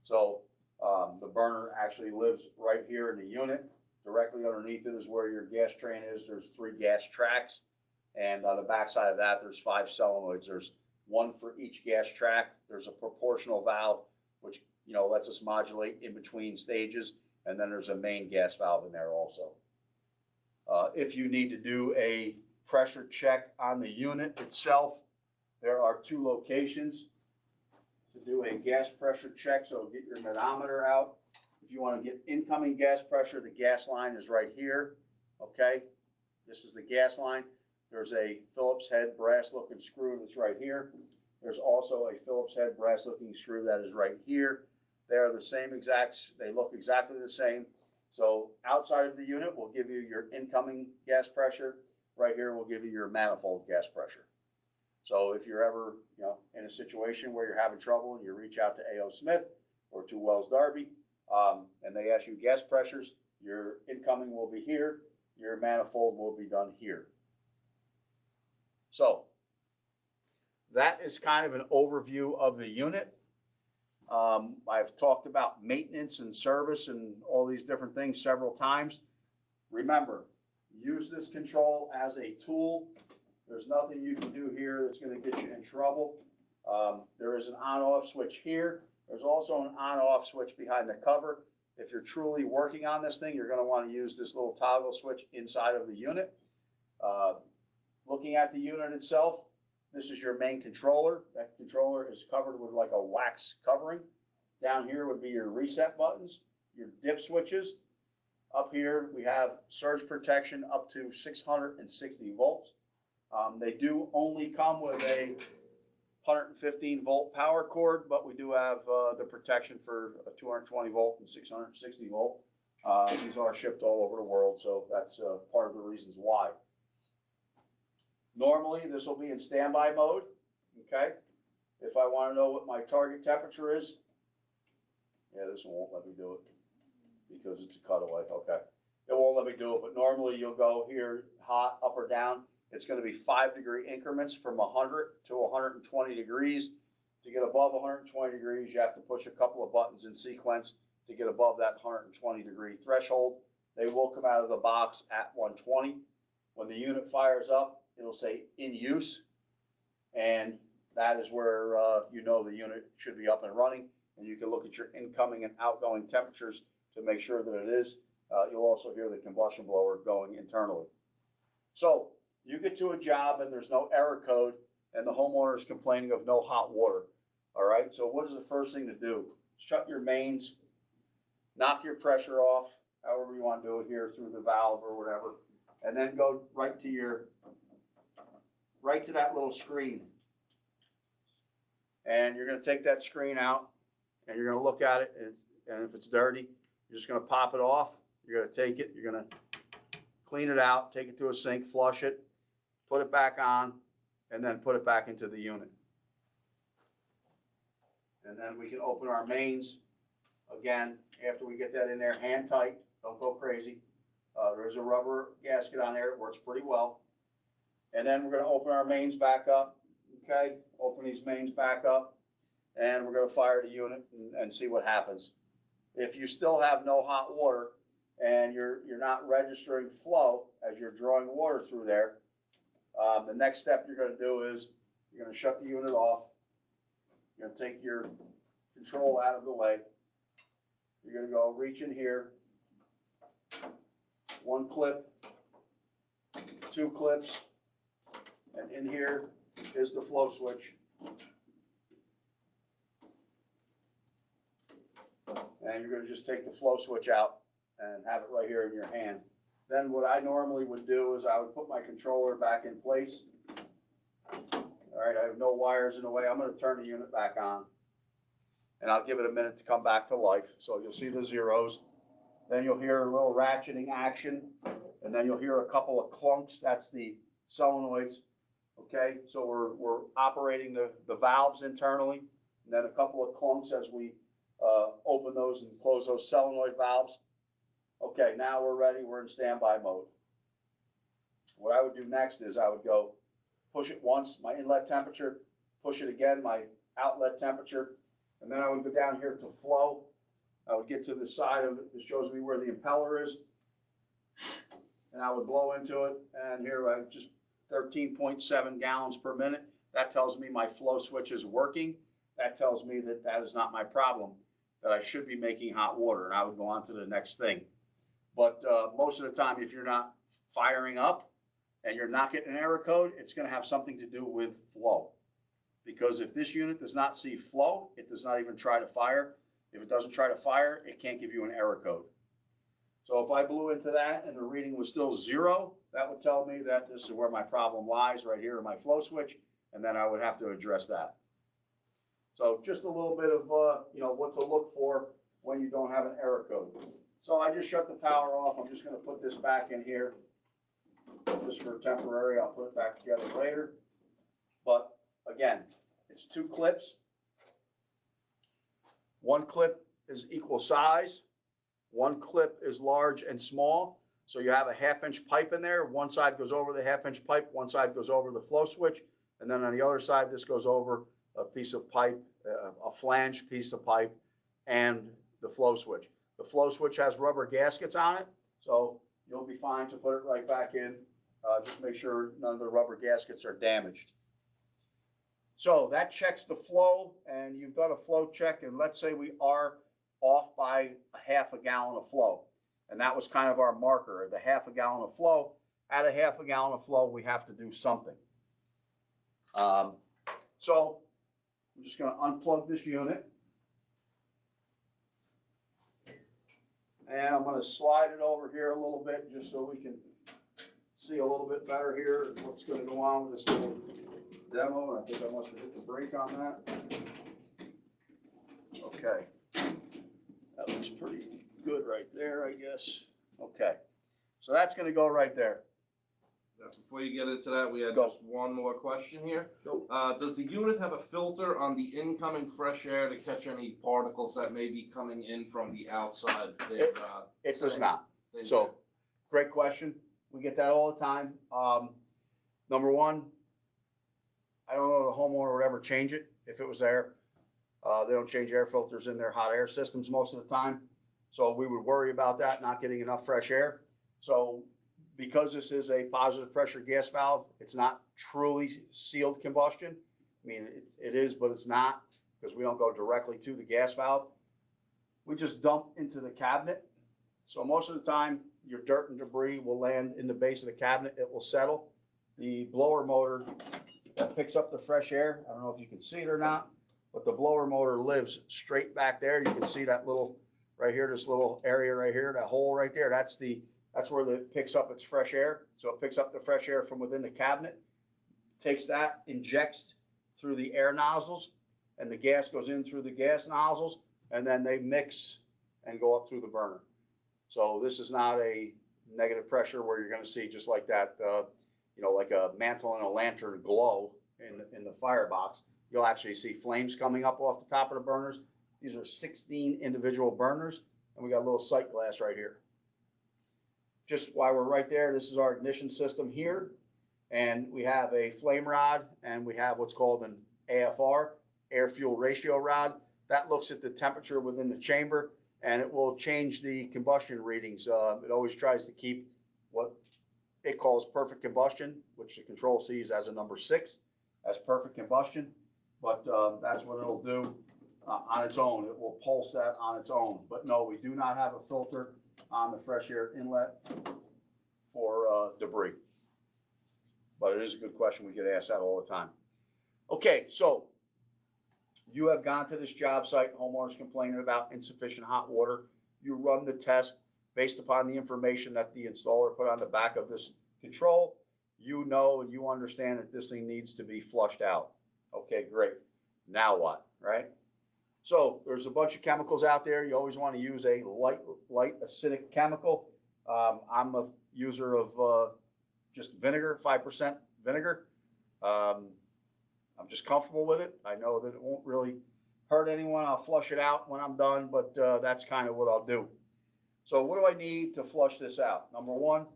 so the burner actually lives right here in the unit. Directly underneath it is where your gas train is. There's 3 gas tracks, and on the back side of that, there's 5 solenoids. There's 1 for each gas track. There's a proportional valve, which lets us modulate in between stages, and then there's a main gas valve in there also. If you need to do a pressure check on the unit itself, there are 2 locations to do a gas pressure check. So get your manometer out. If you want to get incoming gas pressure, the gas line is right here. Okay, this is the gas line. There's a Phillips head brass looking screw that's right here. There's also a Phillips head brass looking screw that is right here. They are the same they look exactly the same. So outside of the unit will give you your incoming gas pressure. Right here will give you your manifold gas pressure. So if you're ever in a situation where you're having trouble and you reach out to A.O. Smith or to Wales Darby, and they ask you gas pressures, your incoming will be here, your manifold will be done here. So that is kind of an overview of the unit. I've talked about maintenance and service and all these different things several times. Remember, use this control as a tool. There's nothing you can do here that's going to get you in trouble. There is an on-off switch here. There's also an on-off switch behind the cover. If you're truly working on this thing, you're going to want to use this little toggle switch inside of the unit. Looking at the unit itself, this is your main controller. That controller is covered with like a wax covering. Down here would be your reset buttons, your dip switches. Up here we have surge protection up to 660 volts. They do only come with a 115 volt power cord, but we do have the protection for a 220 volt and 660 volt. These are shipped all over the world, so that's part of the reasons why. Normally, this will be in standby mode, okay? If I want to know what my target temperature is, this one won't let me do it because it's a cutaway, okay? It won't let me do it, but normally you'll go here, hot, up or down. It's going to be 5-degree increments from 100 to 120 degrees. To get above 120 degrees, you have to push a couple of buttons in sequence to get above that 120-degree threshold. They will come out of the box at 120. When the unit fires up, it'll say in use, and that is where the unit should be up and running, and you can look at your incoming and outgoing temperatures to make sure that it is. You'll also hear the combustion blower going internally. So you get to a job and there's no error code and the homeowner is complaining of no hot water. All right, so what is the first thing to do? Shut your mains, knock your pressure off, however you want to do it here through the valve or whatever, and then go right to that little screen. And you're going to take that screen out and you're going to look at it, and if it's dirty, you're just going to pop it off. You're going to take it, you're going to clean it out, take it to a sink, flush it, put it back on, and then put it back into the unit. And then we can open our mains again after we get that in there, hand tight, don't go crazy. There is a rubber gasket on there, it works pretty well. And then we're gonna open our mains back up, okay? Open these mains back up, and we're gonna fire the unit and see what happens. If you still have no hot water and you're not registering flow as you're drawing water through there, the next step you're gonna do is you're gonna shut the unit off. You're gonna take your control out of the way. You're gonna go reach in here, one clip, two clips, and in here is the flow switch. And you're gonna just take the flow switch out and have it right here in your hand. Then what I normally would do is I would put my controller back in place. All right, I have no wires in the way. I'm gonna turn the unit back on. And I'll give it a minute to come back to life. So you'll see the zeros. Then you'll hear a little ratcheting action. And then you'll hear a couple of clunks. That's the solenoids. Okay, so we're operating the valves internally. And then a couple of clunks as we open those and close those solenoid valves. Okay, now we're ready. We're in standby mode. What I would do next is I would go push it once, my inlet temperature, push it again, my outlet temperature. And then I would go down here to flow. I would get to the side of it. This shows me where the impeller is. And I would blow into it. And here I just 13.7 gallons per minute. That tells me my flow switch is working. That tells me that that is not my problem, that I should be making hot water. And I would go on to the next thing. But most of the time, if you're not firing up and you're not getting an error code, it's going to have something to do with flow. Because if this unit does not see flow, it does not even try to fire. If it doesn't try to fire, it can't give you an error code. So if I blew into that and the reading was still 0, that would tell me that this is where my problem lies, right here in my flow switch, and then I would have to address that. So just a little bit of what to look for when you don't have an error code. So I just shut the power off. I'm just going to put this back in here just for temporary. I'll put it back together later. But again, it's 2 clips. 1 clip is equal size. 1 clip is large and small. So you have a 1/2-inch pipe in there. One side goes over the 1/2-inch pipe. One side goes over the flow switch. And then on the other side, this goes over a piece of pipe, a flange piece of pipe, and the flow switch. The flow switch has rubber gaskets on it. So you'll be fine to put it right back in. Just make sure none of the rubber gaskets are damaged. So that checks the flow, and you've got a flow check, and let's say we are off by a 1/2 gallon of flow. And that was kind of our marker, the 1/2 gallon of flow. At a 1/2 gallon of flow, we have to do something. So I'm just going to unplug this unit. And I'm going to slide it over here a little bit just so we can see a little bit better here what's going to go on with this little demo. And I think I must have hit the brake on that. Okay. That looks pretty good right there, I guess. Okay. So that's going to go right there. Before you get into that, we had Go. just one more question here. Go. Does the unit have a filter on the incoming fresh air to catch any particles that may be coming in from the outside? It does not. So, great question. We get that all the time. Number one, I don't know if the homeowner would ever change it if it was there. They don't change air filters in their hot air systems most of the time. So we would worry about that, not getting enough fresh air. So because this is a positive pressure gas valve, it's not truly sealed combustion. I mean, it is, but it's not, because we don't go directly to the gas valve. We just dump into the cabinet. So most of the time, your dirt and debris will land in the base of the cabinet. It will settle. The blower motor that picks up the fresh air, I don't know if you can see it or not, but the blower motor lives straight back there. You can see that little, right here, this little area right here, that hole right there. That's where it picks up its fresh air. So it picks up the fresh air from within the cabinet, takes that, injects through the air nozzles, and the gas goes in through the gas nozzles, and then they mix and go up through the burner. So this is not a negative pressure where you're going to see just like that, like a mantle and a lantern glow in the firebox. you'll actually see flames coming up off the top of the burners. These are 16 individual burners, and we got a little sight glass right here. Just while we're right there, this is our ignition system here, and we have a flame rod, and we have what's called an AFR, air fuel ratio rod. That looks at the temperature within the chamber, and it will change the combustion readings. It always tries to keep what it calls perfect combustion, which the control sees as a number 6 as perfect combustion. But that's what it'll do on its own. It will pulse that on its own. But no, we do not have a filter on the fresh air inlet for debris. But it is a good question. We get asked that all the time. Okay, so you have gone to this job site, homeowners complaining about insufficient hot water. You run the test based upon the information that the installer put on the back of this control. You know and you understand that this thing needs to be flushed out. Okay, great. Now what, right? So there's a bunch of chemicals out there. You always want to use a light acidic chemical. I'm a user of just vinegar, 5% vinegar. I'm just comfortable with it. I know that it won't really hurt anyone. I'll flush it out when I'm done, but that's kind of what I'll do. So what do I need to flush this out? Number one,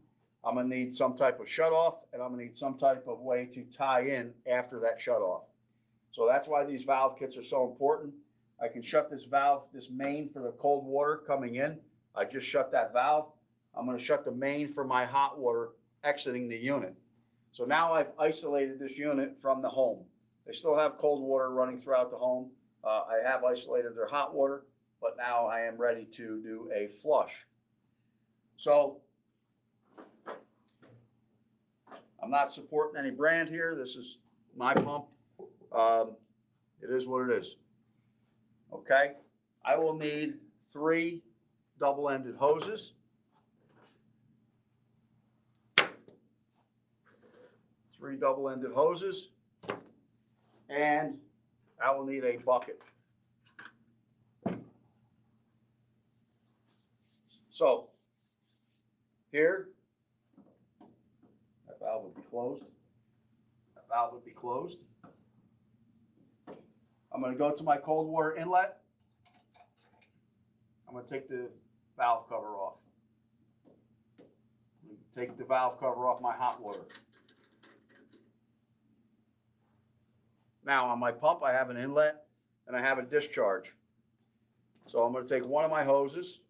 I'm going to need some type of shutoff, and I'm going to need some type of way to tie in after that shutoff. So that's why these valve kits are so important. I can shut this valve, this main for the cold water coming in. I just shut that valve. I'm going to shut the main for my hot water exiting the unit. So now I've isolated this unit from the home. They still have cold water running throughout the home. I have isolated their hot water, but now I am ready to do a flush. So I'm not supporting any brand here. This is my pump. It is what it is. Okay, I will need 3 double-ended hoses. 3 double-ended hoses, and I will need a bucket. So here, that valve would be closed. That valve would be closed. I'm going to go to my cold water inlet. I'm going to take the valve cover off. Take the valve cover off my hot water. Now on my pump, I have an inlet and I have a discharge. So I'm going to take one of my hoses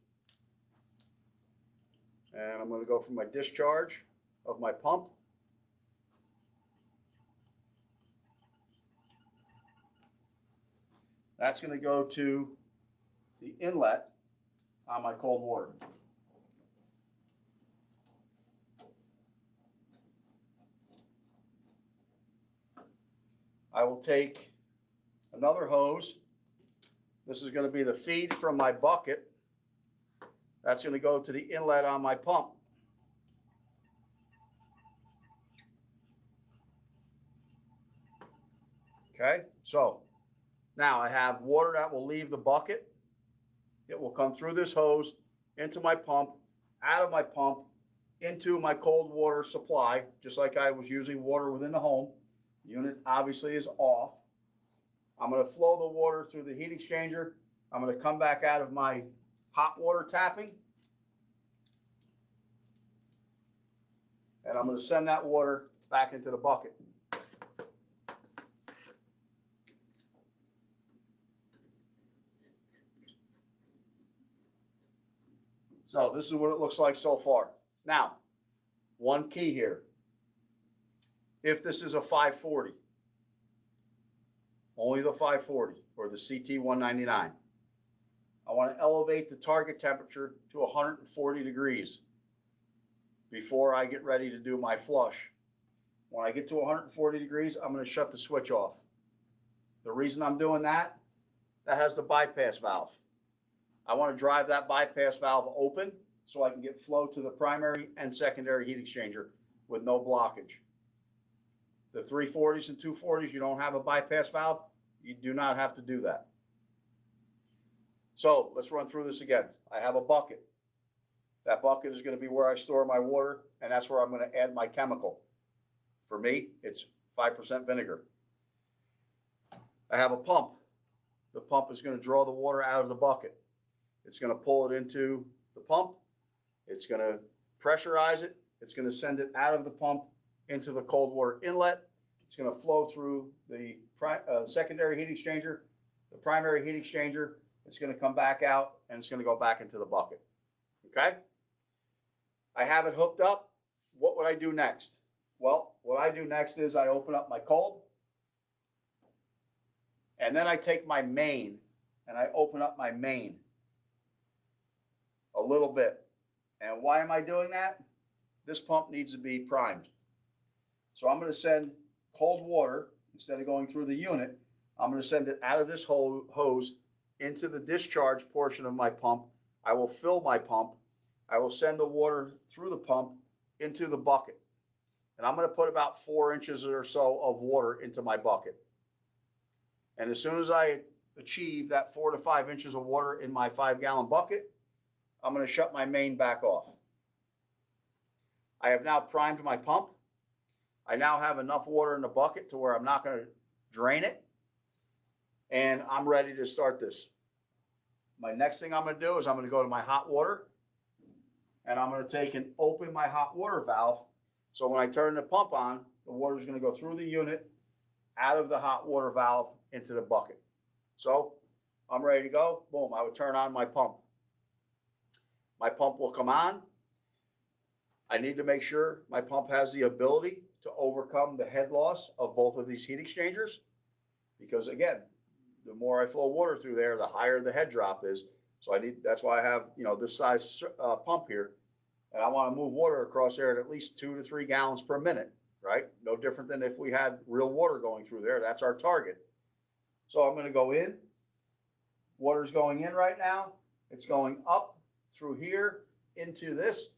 and I'm going to go from my discharge of my pump. That's going to go to the inlet on my cold water. I will take another hose. This is going to be the feed from my bucket. That's going to go to the inlet on my pump. Okay, so now I have water that will leave the bucket. It will come through this hose into my pump, out of my pump, into my cold water supply, just like I was using water within the home. The unit obviously is off. I'm going to flow the water through the heat exchanger. I'm going to come back out of my hot water tapping. And I'm going to send that water back into the bucket. So this is what it looks like so far. Now, one key here. If this is a 540, only the 540 or the CT199, I want to elevate the target temperature to 140 degrees before I get ready to do my flush. When I get to 140 degrees, I'm going to shut the switch off. The reason I'm doing that, that has the bypass valve. I want to drive that bypass valve open so I can get flow to the primary and secondary heat exchanger with no blockage. The 340s and 240s, you don't have a bypass valve, you do not have to do that. So let's run through this again. I have a bucket. That bucket is going to be where I store my water, and that's where I'm going to add my chemical. For me, it's 5% vinegar. I have a pump. The pump is going to draw the water out of the bucket. It's going to pull it into the pump. It's going to pressurize it. It's going to send it out of the pump into the cold water inlet. It's going to flow through the secondary heat exchanger, the primary heat exchanger. It's going to come back out, and it's going to go back into the bucket. Okay? I have it hooked up. What would I do next? Well, what I do next is I open up my cold, and then I take my main, and I open up my main a little bit. And why am I doing that? This pump needs to be primed. So I'm going to send cold water, instead of going through the unit, I'm going to send it out of this hose into the discharge portion of my pump. I will fill my pump. I will send the water through the pump into the bucket. And I'm going to put about 4 inches or so of water into my bucket. And as soon as I achieve that 4 to 5 inches of water in my 5-gallon bucket, I'm going to shut my main back off. I have now primed my pump. I now have enough water in the bucket to where I'm not going to drain it. And I'm ready to start this. My next thing I'm going to do is I'm going to go to my hot water, and I'm going to take and open my hot water valve. So when I turn the pump on, the water is going to go through the unit, out of the hot water valve into the bucket. So I'm ready to go. Boom, I would turn on my pump. My pump will come on. I need to make sure my pump has the ability to overcome the head loss of both of these heat exchangers, because again, the more I flow water through there, the higher the head drop is. So that's why I have, this size pump here, and I want to move water across there at least 2 to 3 gallons per minute, right? No different than if we had real water going through there. That's our target. So I'm going to go in. Water's going in right now. It's going up through here into this.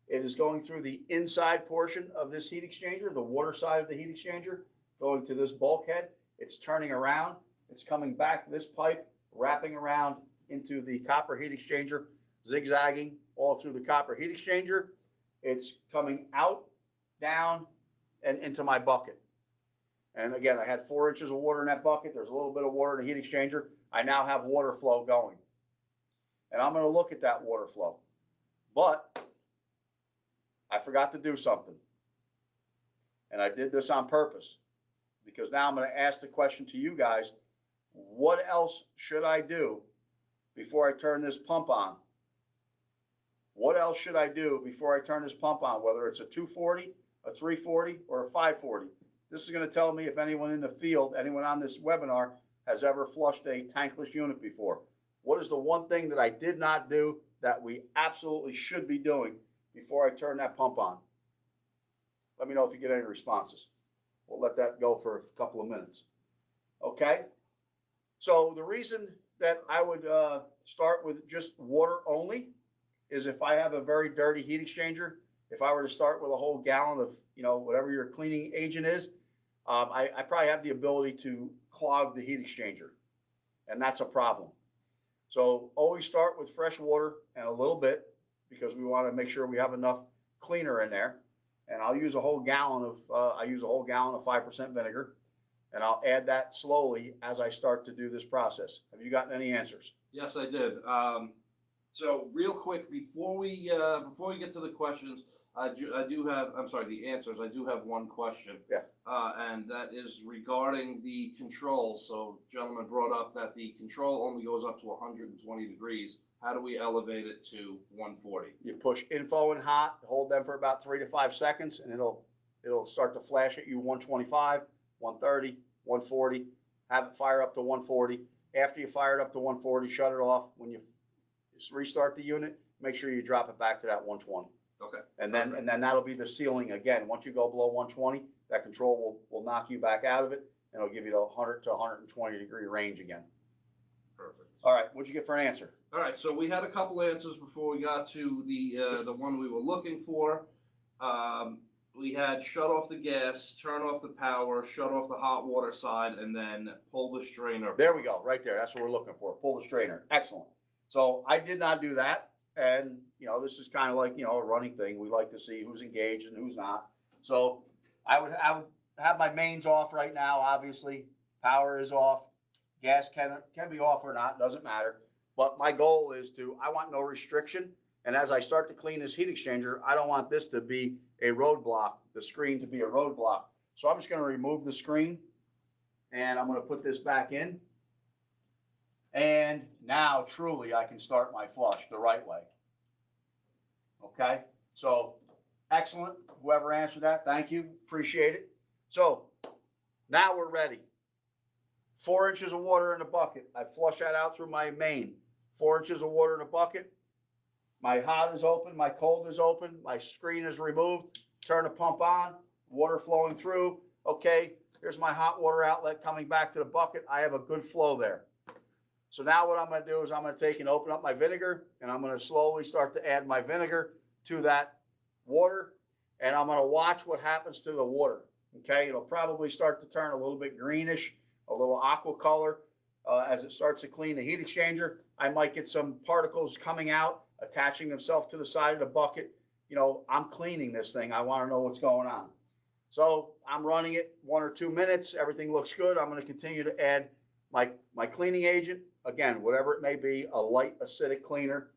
It is going through the inside portion of this heat exchanger, the water side of the heat exchanger, going to this bulkhead. It's turning around. It's coming back this pipe, wrapping around into the copper heat exchanger, zigzagging all through the copper heat exchanger. It's coming out, down, and into my bucket. And again, I had 4 inches of water in that bucket. There's a little bit of water in the heat exchanger. I now have water flow going. And I'm going to look at that water flow. But I forgot to do something. And I did this on purpose, because now I'm going to ask the question to you guys, what else should I do before I turn this pump on? What else should I do before I turn this pump on, whether it's a 240, a 340, or a 540? This is going to tell me if anyone in the field, anyone on this webinar, has ever flushed a tankless unit before. What is the one thing that I did not do that we absolutely should be doing before I turn that pump on? Let me know if you get any responses. We'll let that go for a couple of minutes. Okay? So the reason that I would start with just water only is if I have a very dirty heat exchanger, if I were to start with a whole gallon of, whatever your cleaning agent is, I probably have the ability to clog the heat exchanger, and that's a problem. So always start with fresh water and a little bit, because we want to make sure we have enough cleaner in there. And I'll use a whole gallon of 5% vinegar, and I'll add that slowly as I start to do this process. Have you gotten any answers? Yes, I did. So real quick, before we get to the questions, the answers. I do have one question. Yeah. And that is regarding the control. So gentleman brought up that the control only goes up to 120 degrees. How do we elevate it to 140? You push info and hot, hold them for about 3 to 5 seconds, and it'll start to flash at you 125, 130, 140. Have it fire up to 140. After you fire it up to 140, shut it off. When you restart the unit, make sure you drop it back to that 120. Okay. And then that'll be the ceiling again. Once you go below 120, that control will knock you back out of it, and it'll give you the 100 to 120 degree range again. Perfect. All right, what'd you get for an answer? All right, so we had a couple answers before we got to the one we were looking for. We had shut off the gas, turn off the power, shut off the hot water side, and then pull the strainer. There we go, right there. That's what we're looking for. Pull the strainer. Excellent. So I did not do that, and this is kind of like a running thing. We like to see who's engaged and who's not. So I would have my mains off right now. Obviously, power is off. Gas can be off or not, doesn't matter. But my goal is I want no restriction. And as I start to clean this heat exchanger, I don't want this to be a roadblock, the screen to be a roadblock. So I'm just going to remove the screen and I'm going to put this back in. And now truly I can start my flush the right way. Okay, so excellent. Whoever answered that, thank you. Appreciate it. So now we're ready. 4 inches of water in a bucket. I flush that out through my main. 4 inches of water in a bucket. My hot is open, my cold is open, my screen is removed. Turn the pump on, water flowing through. Okay, here's my hot water outlet coming back to the bucket. I have a good flow there. So now what I'm going to do is I'm going to take and open up my vinegar, and I'm going to slowly start to add my vinegar to that water, and I'm going to watch what happens to the water. Okay, it'll probably start to turn a little bit greenish, a little aqua color as it starts to clean the heat exchanger. I might get some particles coming out, attaching themselves to the side of the bucket. You know, I'm cleaning this thing. I want to know what's going on. So I'm running it 1 or 2 minutes. Everything looks good. I'm going to continue to add my cleaning agent. Again, whatever it may be, a light acidic cleaner.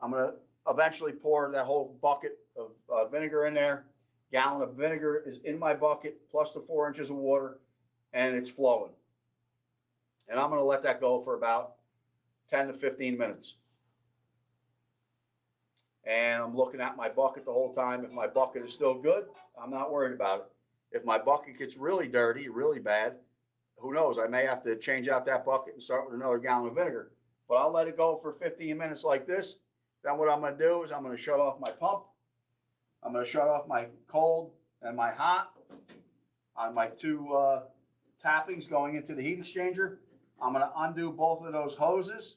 I'm going to eventually pour that whole bucket of vinegar in there. Gallon of vinegar is in my bucket, plus the 4 inches of water, and it's flowing. And I'm going to let that go for about 10 to 15 minutes. And I'm looking at my bucket the whole time. If my bucket is still good, I'm not worried about it. If my bucket gets really dirty, really bad, who knows? I may have to change out that bucket and start with another gallon of vinegar. But I'll let it go for 15 minutes like this. Then what I'm going to do is I'm going to shut off my pump. I'm going to shut off my cold and my hot on my 2 tappings going into the heat exchanger. I'm going to undo both of those hoses.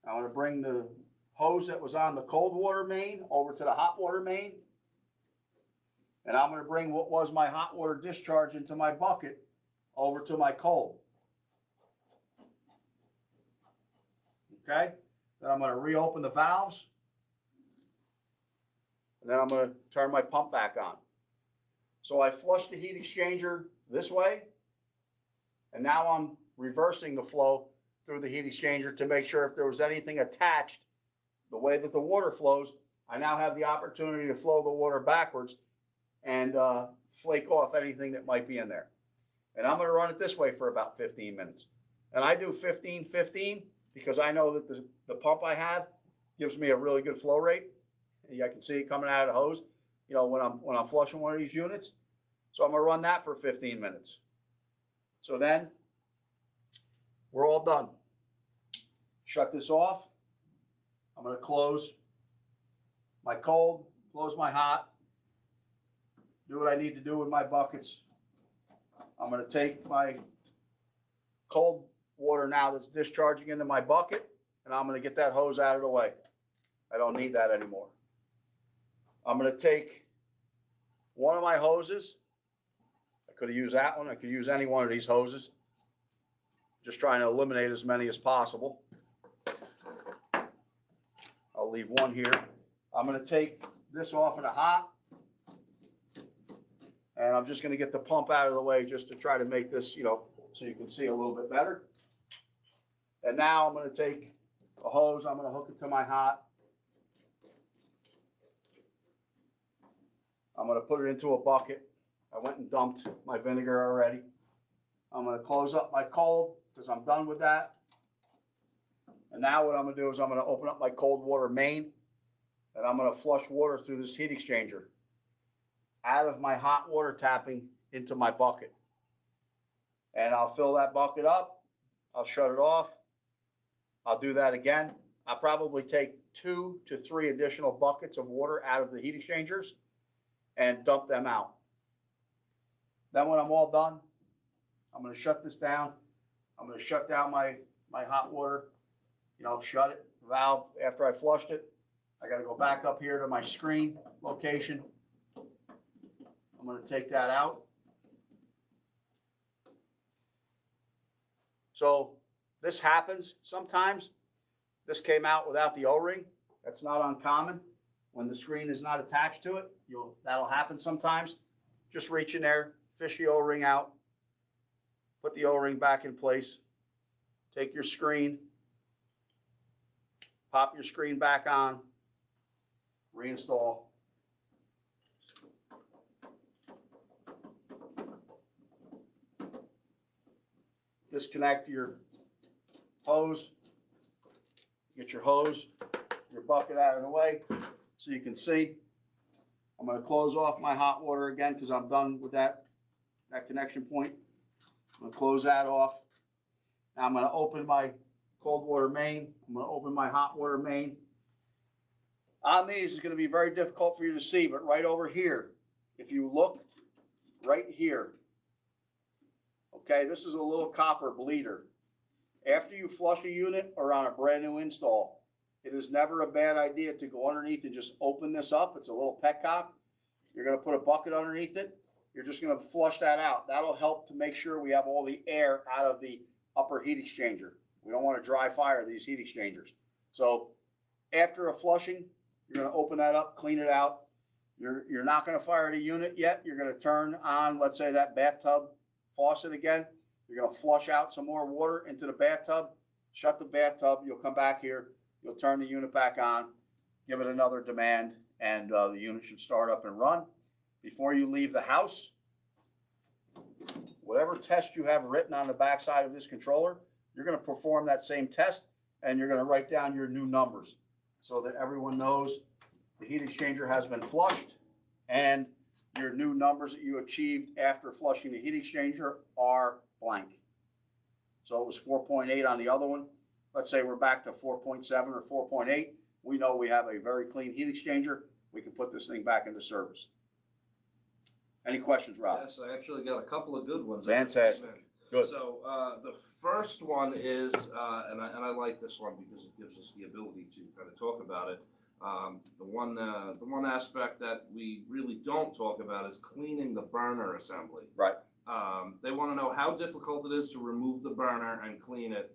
I'm going to bring the hose that was on the cold water main over to the hot water main. And I'm going to bring what was my hot water discharge into my bucket over to my cold. Okay? Then I'm going to reopen the valves. And then I'm going to turn my pump back on. So I flushed the heat exchanger this way. And now I'm reversing the flow through the heat exchanger to make sure if there was anything attached, the way that the water flows, I now have the opportunity to flow the water backwards and flake off anything that might be in there. And I'm going to run it this way for about 15 minutes. And I do 15-15 because I know that the pump I have gives me a really good flow rate. I can see it coming out of the hose, you know, when I'm flushing one of these units. So I'm going to run that for 15 minutes. So then we're all done. Shut this off. I'm going to close my cold, close my hot, do what I need to do with my buckets. I'm going to take my cold water now that's discharging into my bucket, and I'm going to get that hose out of the way. I don't need that anymore. I'm going to take one of my hoses. I could have used that one. I could use any one of these hoses. Just trying to eliminate as many as possible. I'll leave one here. I'm going to take this off of the hot. And I'm just going to get the pump out of the way just to try to make this, you know, so you can see a little bit better. And now I'm going to take a hose. I'm going to hook it to my hot. I'm going to put it into a bucket. I went and dumped my vinegar already. I'm going to close up my cold because I'm done with that. And now what I'm going to do is I'm going to open up my cold water main, and I'm going to flush water through this heat exchanger out of my hot water tapping into my bucket. And I'll fill that bucket up. I'll shut it off. I'll do that again. I'll probably take 2 to 3 additional buckets of water out of the heat exchangers and dump them out. Then when I'm all done, I'm going to shut this down. I'm going to shut down my hot water, you know, shut it, valve after I flushed it. I got to go back up here to my screen location. I'm going to take that out. So this happens sometimes. This came out without the O-ring. That's not uncommon. When the screen is not attached to it, that'll happen sometimes. Just reach in there, fish the O-ring out, put the O-ring back in place, take your screen, pop your screen back on, reinstall. Disconnect your hose, get your hose, your bucket out of the way so you can see. I'm going to close off my hot water again because I'm done with that connection point. I'm going to close that off. Now I'm going to open my cold water main. I'm going to open my hot water main. On these, it's going to be very difficult for you to see, but right over here, if you look right here, okay, this is a little copper bleeder. After you flush a unit or on a brand new install, it is never a bad idea to go underneath and just open this up. It's a little petcock. You're going to put a bucket underneath it. You're just going to flush that out. That'll help to make sure we have all the air out of the upper heat exchanger. We don't want to dry fire these heat exchangers. So after a flushing, you're going to open that up, clean it out. You're not going to fire the unit yet. You're going to turn on, let's say, that bathtub faucet again. You're going to flush out some more water into the bathtub, shut the bathtub. You'll come back here. You'll turn the unit back on, give it another demand, and the unit should start up and run. Before you leave the house, whatever test you have written on the back side of this controller, you're going to perform that same test, and you're going to write down your new numbers so that everyone knows the heat exchanger has been flushed and your new numbers that you achieved after flushing the heat exchanger are blank. So it was 4.8 on the other one. Let's say we're back to 4.7 or 4.8. We know we have a very clean heat exchanger. We can put this thing back into service. Any questions, Rob? Yes, I actually got a couple of good ones. Fantastic. Good. So the first one is, and I like this one because it gives us the ability to kind of talk about it. The one aspect that we really don't talk about is cleaning the burner assembly. Right. They want to know how difficult it is to remove the burner and clean it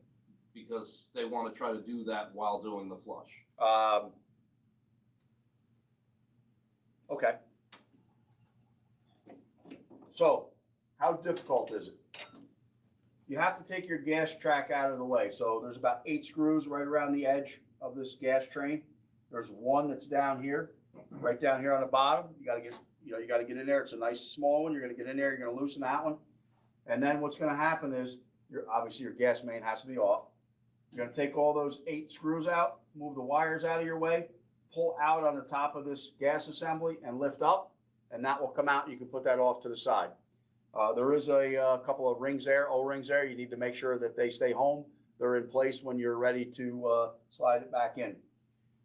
because they want to try to do that while doing the flush. Okay. So, how difficult is it? You have to take your gas track out of the way. So there's about 8 screws right around the edge of this gas train. There's one that's down here, right down here on the bottom. You got to get in there. It's a nice small one. You're going to get in there. You're going to loosen that one. And then what's going to happen is, obviously your gas main has to be off. You're going to take all those 8 screws out, move the wires out of your way, pull out on the top of this gas assembly and lift up, and that will come out. You can put that off to the side. There is a couple of rings there, O-rings there. You need to make sure that they stay home. They're in place when you're ready to slide it back in.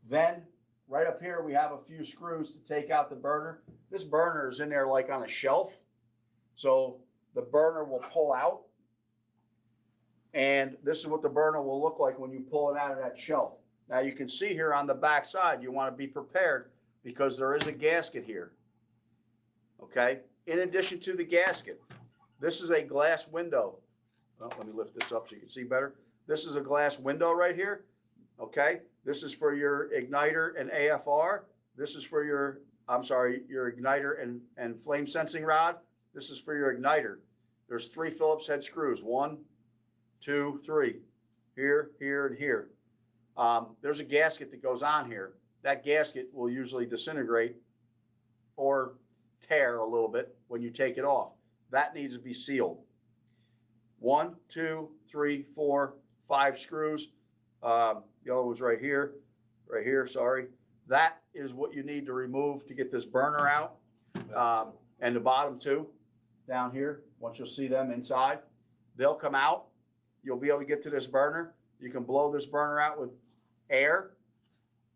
Then right up here, we have a few screws to take out the burner. This burner is in there like on a shelf. So the burner will pull out. And this is what the burner will look like when you pull it out of that shelf. Now you can see here on the back side, you want to be prepared because there is a gasket here. Okay. In addition to the gasket, this is a glass window. Well, let me lift this up so you can see better. This is a glass window right here. Okay. This is for your igniter and AFR. This is for your igniter and flame sensing rod. This is for your igniter. There's 3 Phillips head screws. 1, 2, 3. Here, here, and here. There's a gasket that goes on here. That gasket will usually disintegrate or tear a little bit when you take it off. That needs to be sealed. 1, 2, 3, 4, 5 screws. The other one's right here, sorry. That is what you need to remove to get this burner out. And the bottom 2 down here, once you'll see them inside, they'll come out. You'll be able to get to this burner. You can blow this burner out with air.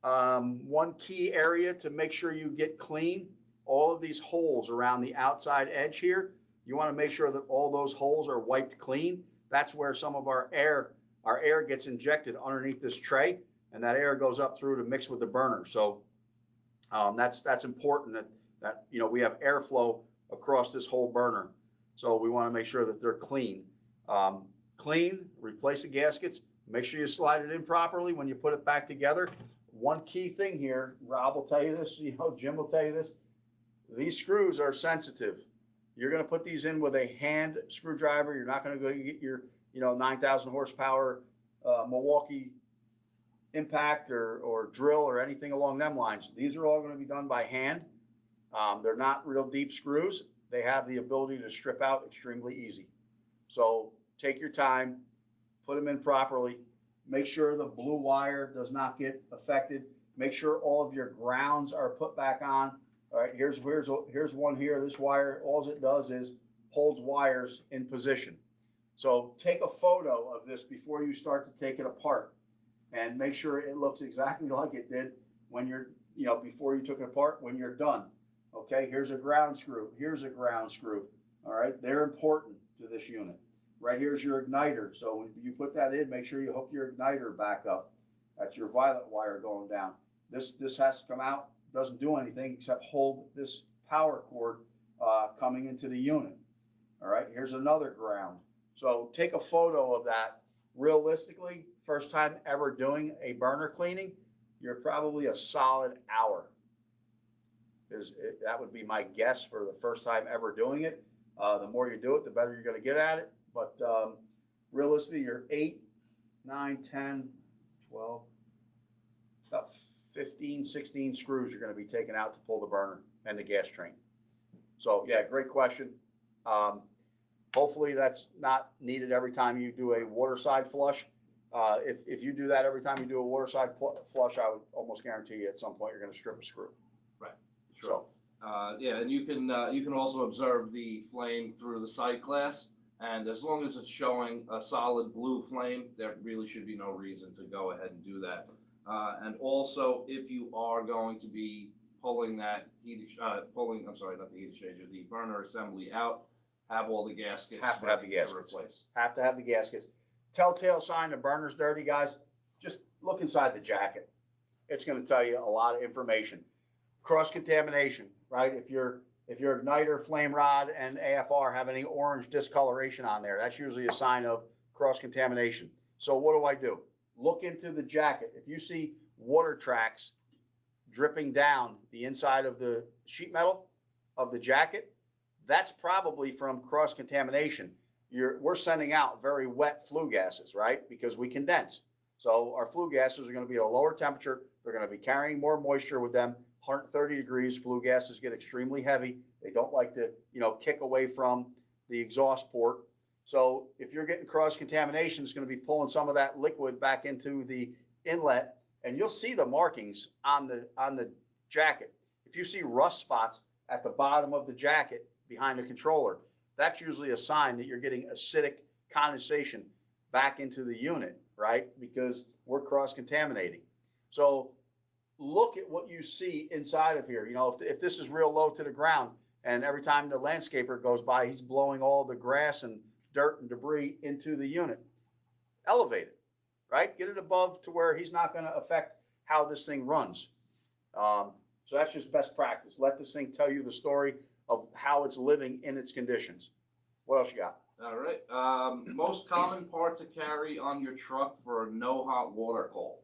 One key area to make sure you get clean, all of these holes around the outside edge here, you want to make sure that all those holes are wiped clean. That's where some of our air gets injected underneath this tray, and that air goes up through to mix with the burner. So that's important that we have airflow across this whole burner. So we want to make sure that they're clean. Replace the gaskets, make sure you slide it in properly when you put it back together. One key thing here, Rob will tell you this, Jim will tell you this, these screws are sensitive. You're gonna put these in with a hand screwdriver. You're not gonna go get your, 9,000 horsepower Milwaukee impact or drill or anything along them lines. These are all gonna be done by hand. They're not real deep screws. They have the ability to strip out extremely easy. So take your time, put them in properly. Make sure the blue wire does not get affected. Make sure all of your grounds are put back on. All right, here's one here. This wire, all it does is holds wires in position. So take a photo of this before you start to take it apart and make sure it looks exactly like it did when you're, before you took it apart, when you're done. Okay, here's a ground screw. Here's a ground screw. All right, they're important to this unit. Right here's your igniter. So when you put that in, make sure you hook your igniter back up. That's your violet wire going down. This has to come out. Doesn't do anything except hold this power cord coming into the unit. All right, here's another ground. So take a photo of that. Realistically, first time ever doing a burner cleaning, you're probably a solid hour. That would be my guess for the first time ever doing it. The more you do it, the better you're going to get at it. But realistically, you're 8, 9, 10, 12, about 15, 16 screws you're going to be taking out to pull the burner and the gas train. So yeah, great question. Hopefully that's not needed every time you do a waterside flush. If you do that every time you do a waterside flush, I would almost guarantee you at some point you're going to strip a screw. Right. Sure. So, yeah, and you can also observe the flame through the sight glass, and as long as it's showing a solid blue flame, there really should be no reason to go ahead and do that. And also, if you are going to be pulling that I'm sorry, not the heat exchanger, the burner assembly out, have all the gaskets. Have to have the gaskets. Replace. Have to have the gaskets. Telltale sign the burner's dirty, guys. Just look inside the jacket. It's going to tell you a lot of information. Cross contamination, right? If your igniter, flame rod, and AFR have any orange discoloration on there, that's usually a sign of cross contamination. So what do? Look into the jacket. If you see water tracks dripping down the inside of the sheet metal of the jacket, that's probably from cross contamination. We're sending out very wet flue gases, right? Because we condense. So our flue gases are going to be at a lower temperature. They're going to be carrying more moisture with them. 130 degrees, flue gases get extremely heavy. They don't like to, kick away from the exhaust port. So if you're getting cross contamination, it's going to be pulling some of that liquid back into the inlet, and you'll see the markings on the jacket. If you see rust spots at the bottom of the jacket behind the controller, that's usually a sign that you're getting acidic condensation back into the unit, right? Because we're cross contaminating. So look at what you see inside of here. If this is real low to the ground, and every time the landscaper goes by, he's blowing all the grass and dirt and debris into the unit. Elevate it, right? Get it above to where he's not going to affect how this thing runs. So that's just best practice. Let this thing tell you the story of how it's living in its conditions. What else you got? All right. Most common part to carry on your truck for a no hot water call.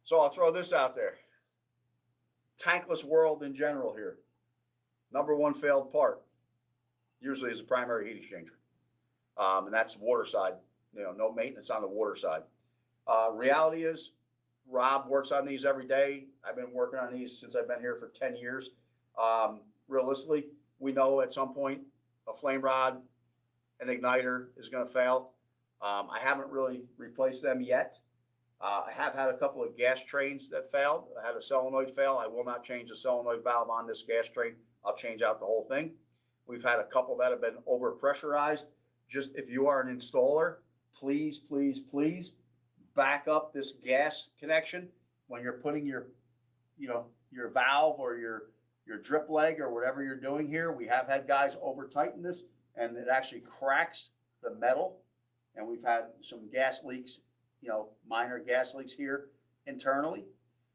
So I'll throw this out there. Tankless world in general here. Number one failed part usually is a primary heat exchanger. And that's water side. No maintenance on the water side. Reality is Rob works on these every day. I've been working on these since I've been here for 10 years. Realistically, we know at some point a flame rod, an igniter is going to fail. I haven't really replaced them yet. I have had a couple of gas trains that failed. I had a solenoid fail. I will not change the solenoid valve on this gas train. I'll change out the whole thing. We've had a couple that have been over pressurized. Just if you are an installer, please, please, please back up this gas connection when you're putting your valve or your drip leg or whatever you're doing here. We have had guys over tighten this and it actually cracks the metal. And we've had some gas leaks, minor gas leaks here internally.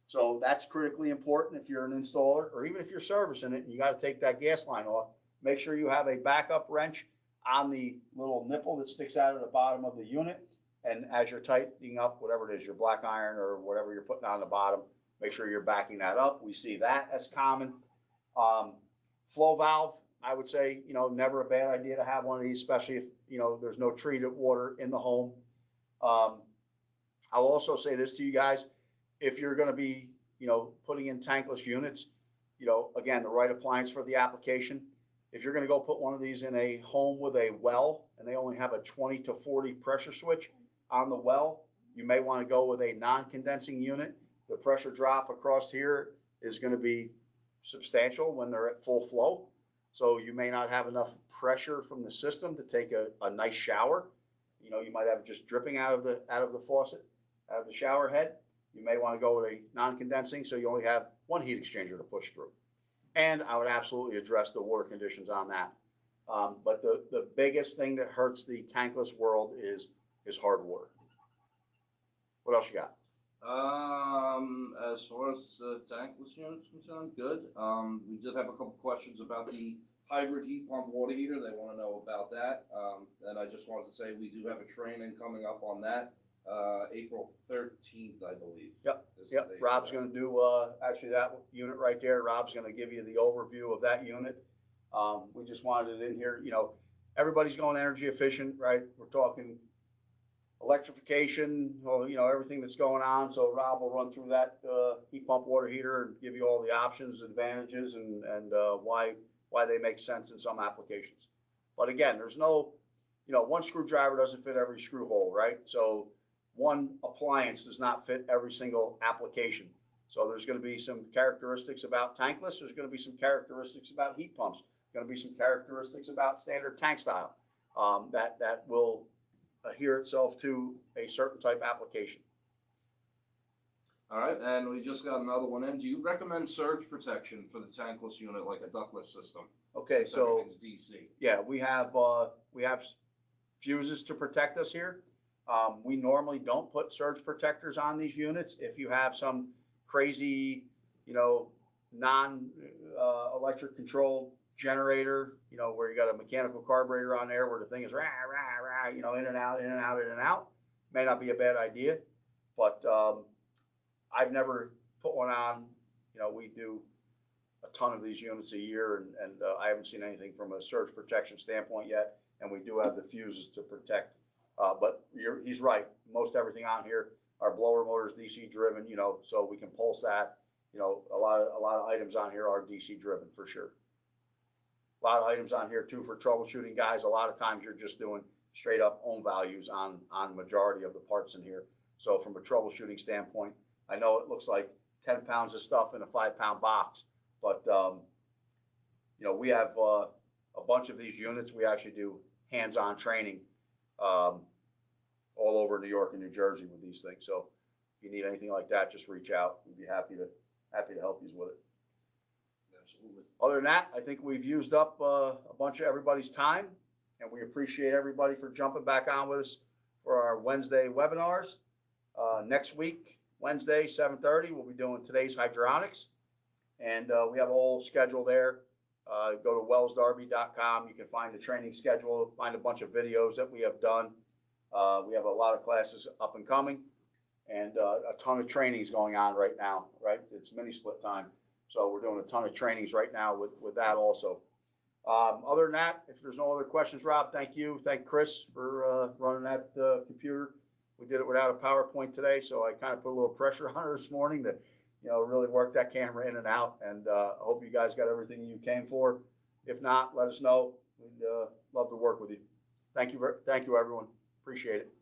So that's critically important if you're an installer or even if you're servicing it and you got to take that gas line off. Make sure you have a backup wrench on the little nipple that sticks out of the bottom of the unit. And as you're tightening up, whatever it is, your black iron or whatever you're putting on the bottom, make sure you're backing that up. We see that as common. Flow valve, I would say, never a bad idea to have one of these, especially if, there's no treated water in the home. I'll also say this to you guys, if you're going to be, putting in tankless units, again, the right appliance for the application. If you're going to go put one of these in a home with a well and they only have a 20 to 40 pressure switch on the well, you may want to go with a non-condensing unit. The pressure drop across here is going to be substantial when they're at full flow. So you may not have enough pressure from the system to take a nice shower. You might have it just dripping out of the faucet, out of the shower head. You may want to go with a non-condensing, so you only have one heat exchanger to push through. And I would absolutely address the water conditions on that. But the biggest thing that hurts the tankless world is hard water. What else you got? As far as tankless units concerned, good. We did have a couple questions about the hybrid heat pump water heater. They want to know about that. And I just wanted to say we do have a training coming up on that. April 13th, I believe. Yep. Rob's going to do actually that unit right there. Rob's going to give you the overview of that unit. We just wanted it in here. Everybody's going energy efficient, right? We're talking electrification, everything that's going on. So Rob will run through that heat pump water heater and give you all the options, advantages, and why they make sense in some applications. But again, there's no, one screwdriver doesn't fit every screw hole, right? So one appliance does not fit every single application. So there's going to be some characteristics about tankless. There's going to be some characteristics about heat pumps. There's going to be some characteristics about standard tank style that will adhere itself to a certain type application. All right, and we just got another one in. Do you recommend surge protection for the tankless unit, like a ductless system? Okay, so everything's DC. Yeah, we have fuses to protect us here. We normally don't put surge protectors on these units. If you have some crazy, non-electric controlled generator, where you got a mechanical carburetor on there where the thing is rah, rah, rah, in and out, in and out, in and out, may not be a bad idea. But I've never put one on. We do a ton of these units a year, and I haven't seen anything from a surge protection standpoint yet. And we do have the fuses to protect. But he's right. Most everything on here, our blower motors DC driven, so we can pulse that. A lot of items on here are DC driven for sure. A lot of items on here too for troubleshooting, guys. A lot of times you're just doing straight up ohm values on majority of the parts in here. So from a troubleshooting standpoint, I know it looks like 10 pounds of stuff in a 5-pound box, but we have a bunch of these units. We actually do hands-on training all over New York and New Jersey with these things. So if you need anything like that, just reach out. We'd be happy to help you with it. Absolutely. Other than that, I think we've used up a bunch of everybody's time, and we appreciate everybody for jumping back on with us for our Wednesday webinars. Next week, Wednesday, 7:30, we'll be doing today's hydronics, and we have a whole schedule there. Go to wellsdarby.com. You can find the training schedule, find a bunch of videos that we have done. We have a lot of classes up and coming, and a ton of trainings going on right now, right? It's mini split time. So we're doing a ton of trainings right now with that also. Other than that, if there's no other questions, Rob, thank you. Thank Chris for running that computer. We did it without a PowerPoint today, so I kind of put a little pressure on her this morning to, really work that camera in and out. And I hope you guys got everything you came for. If not, let us know. We'd love to work with you. Thank you, everyone. Appreciate it.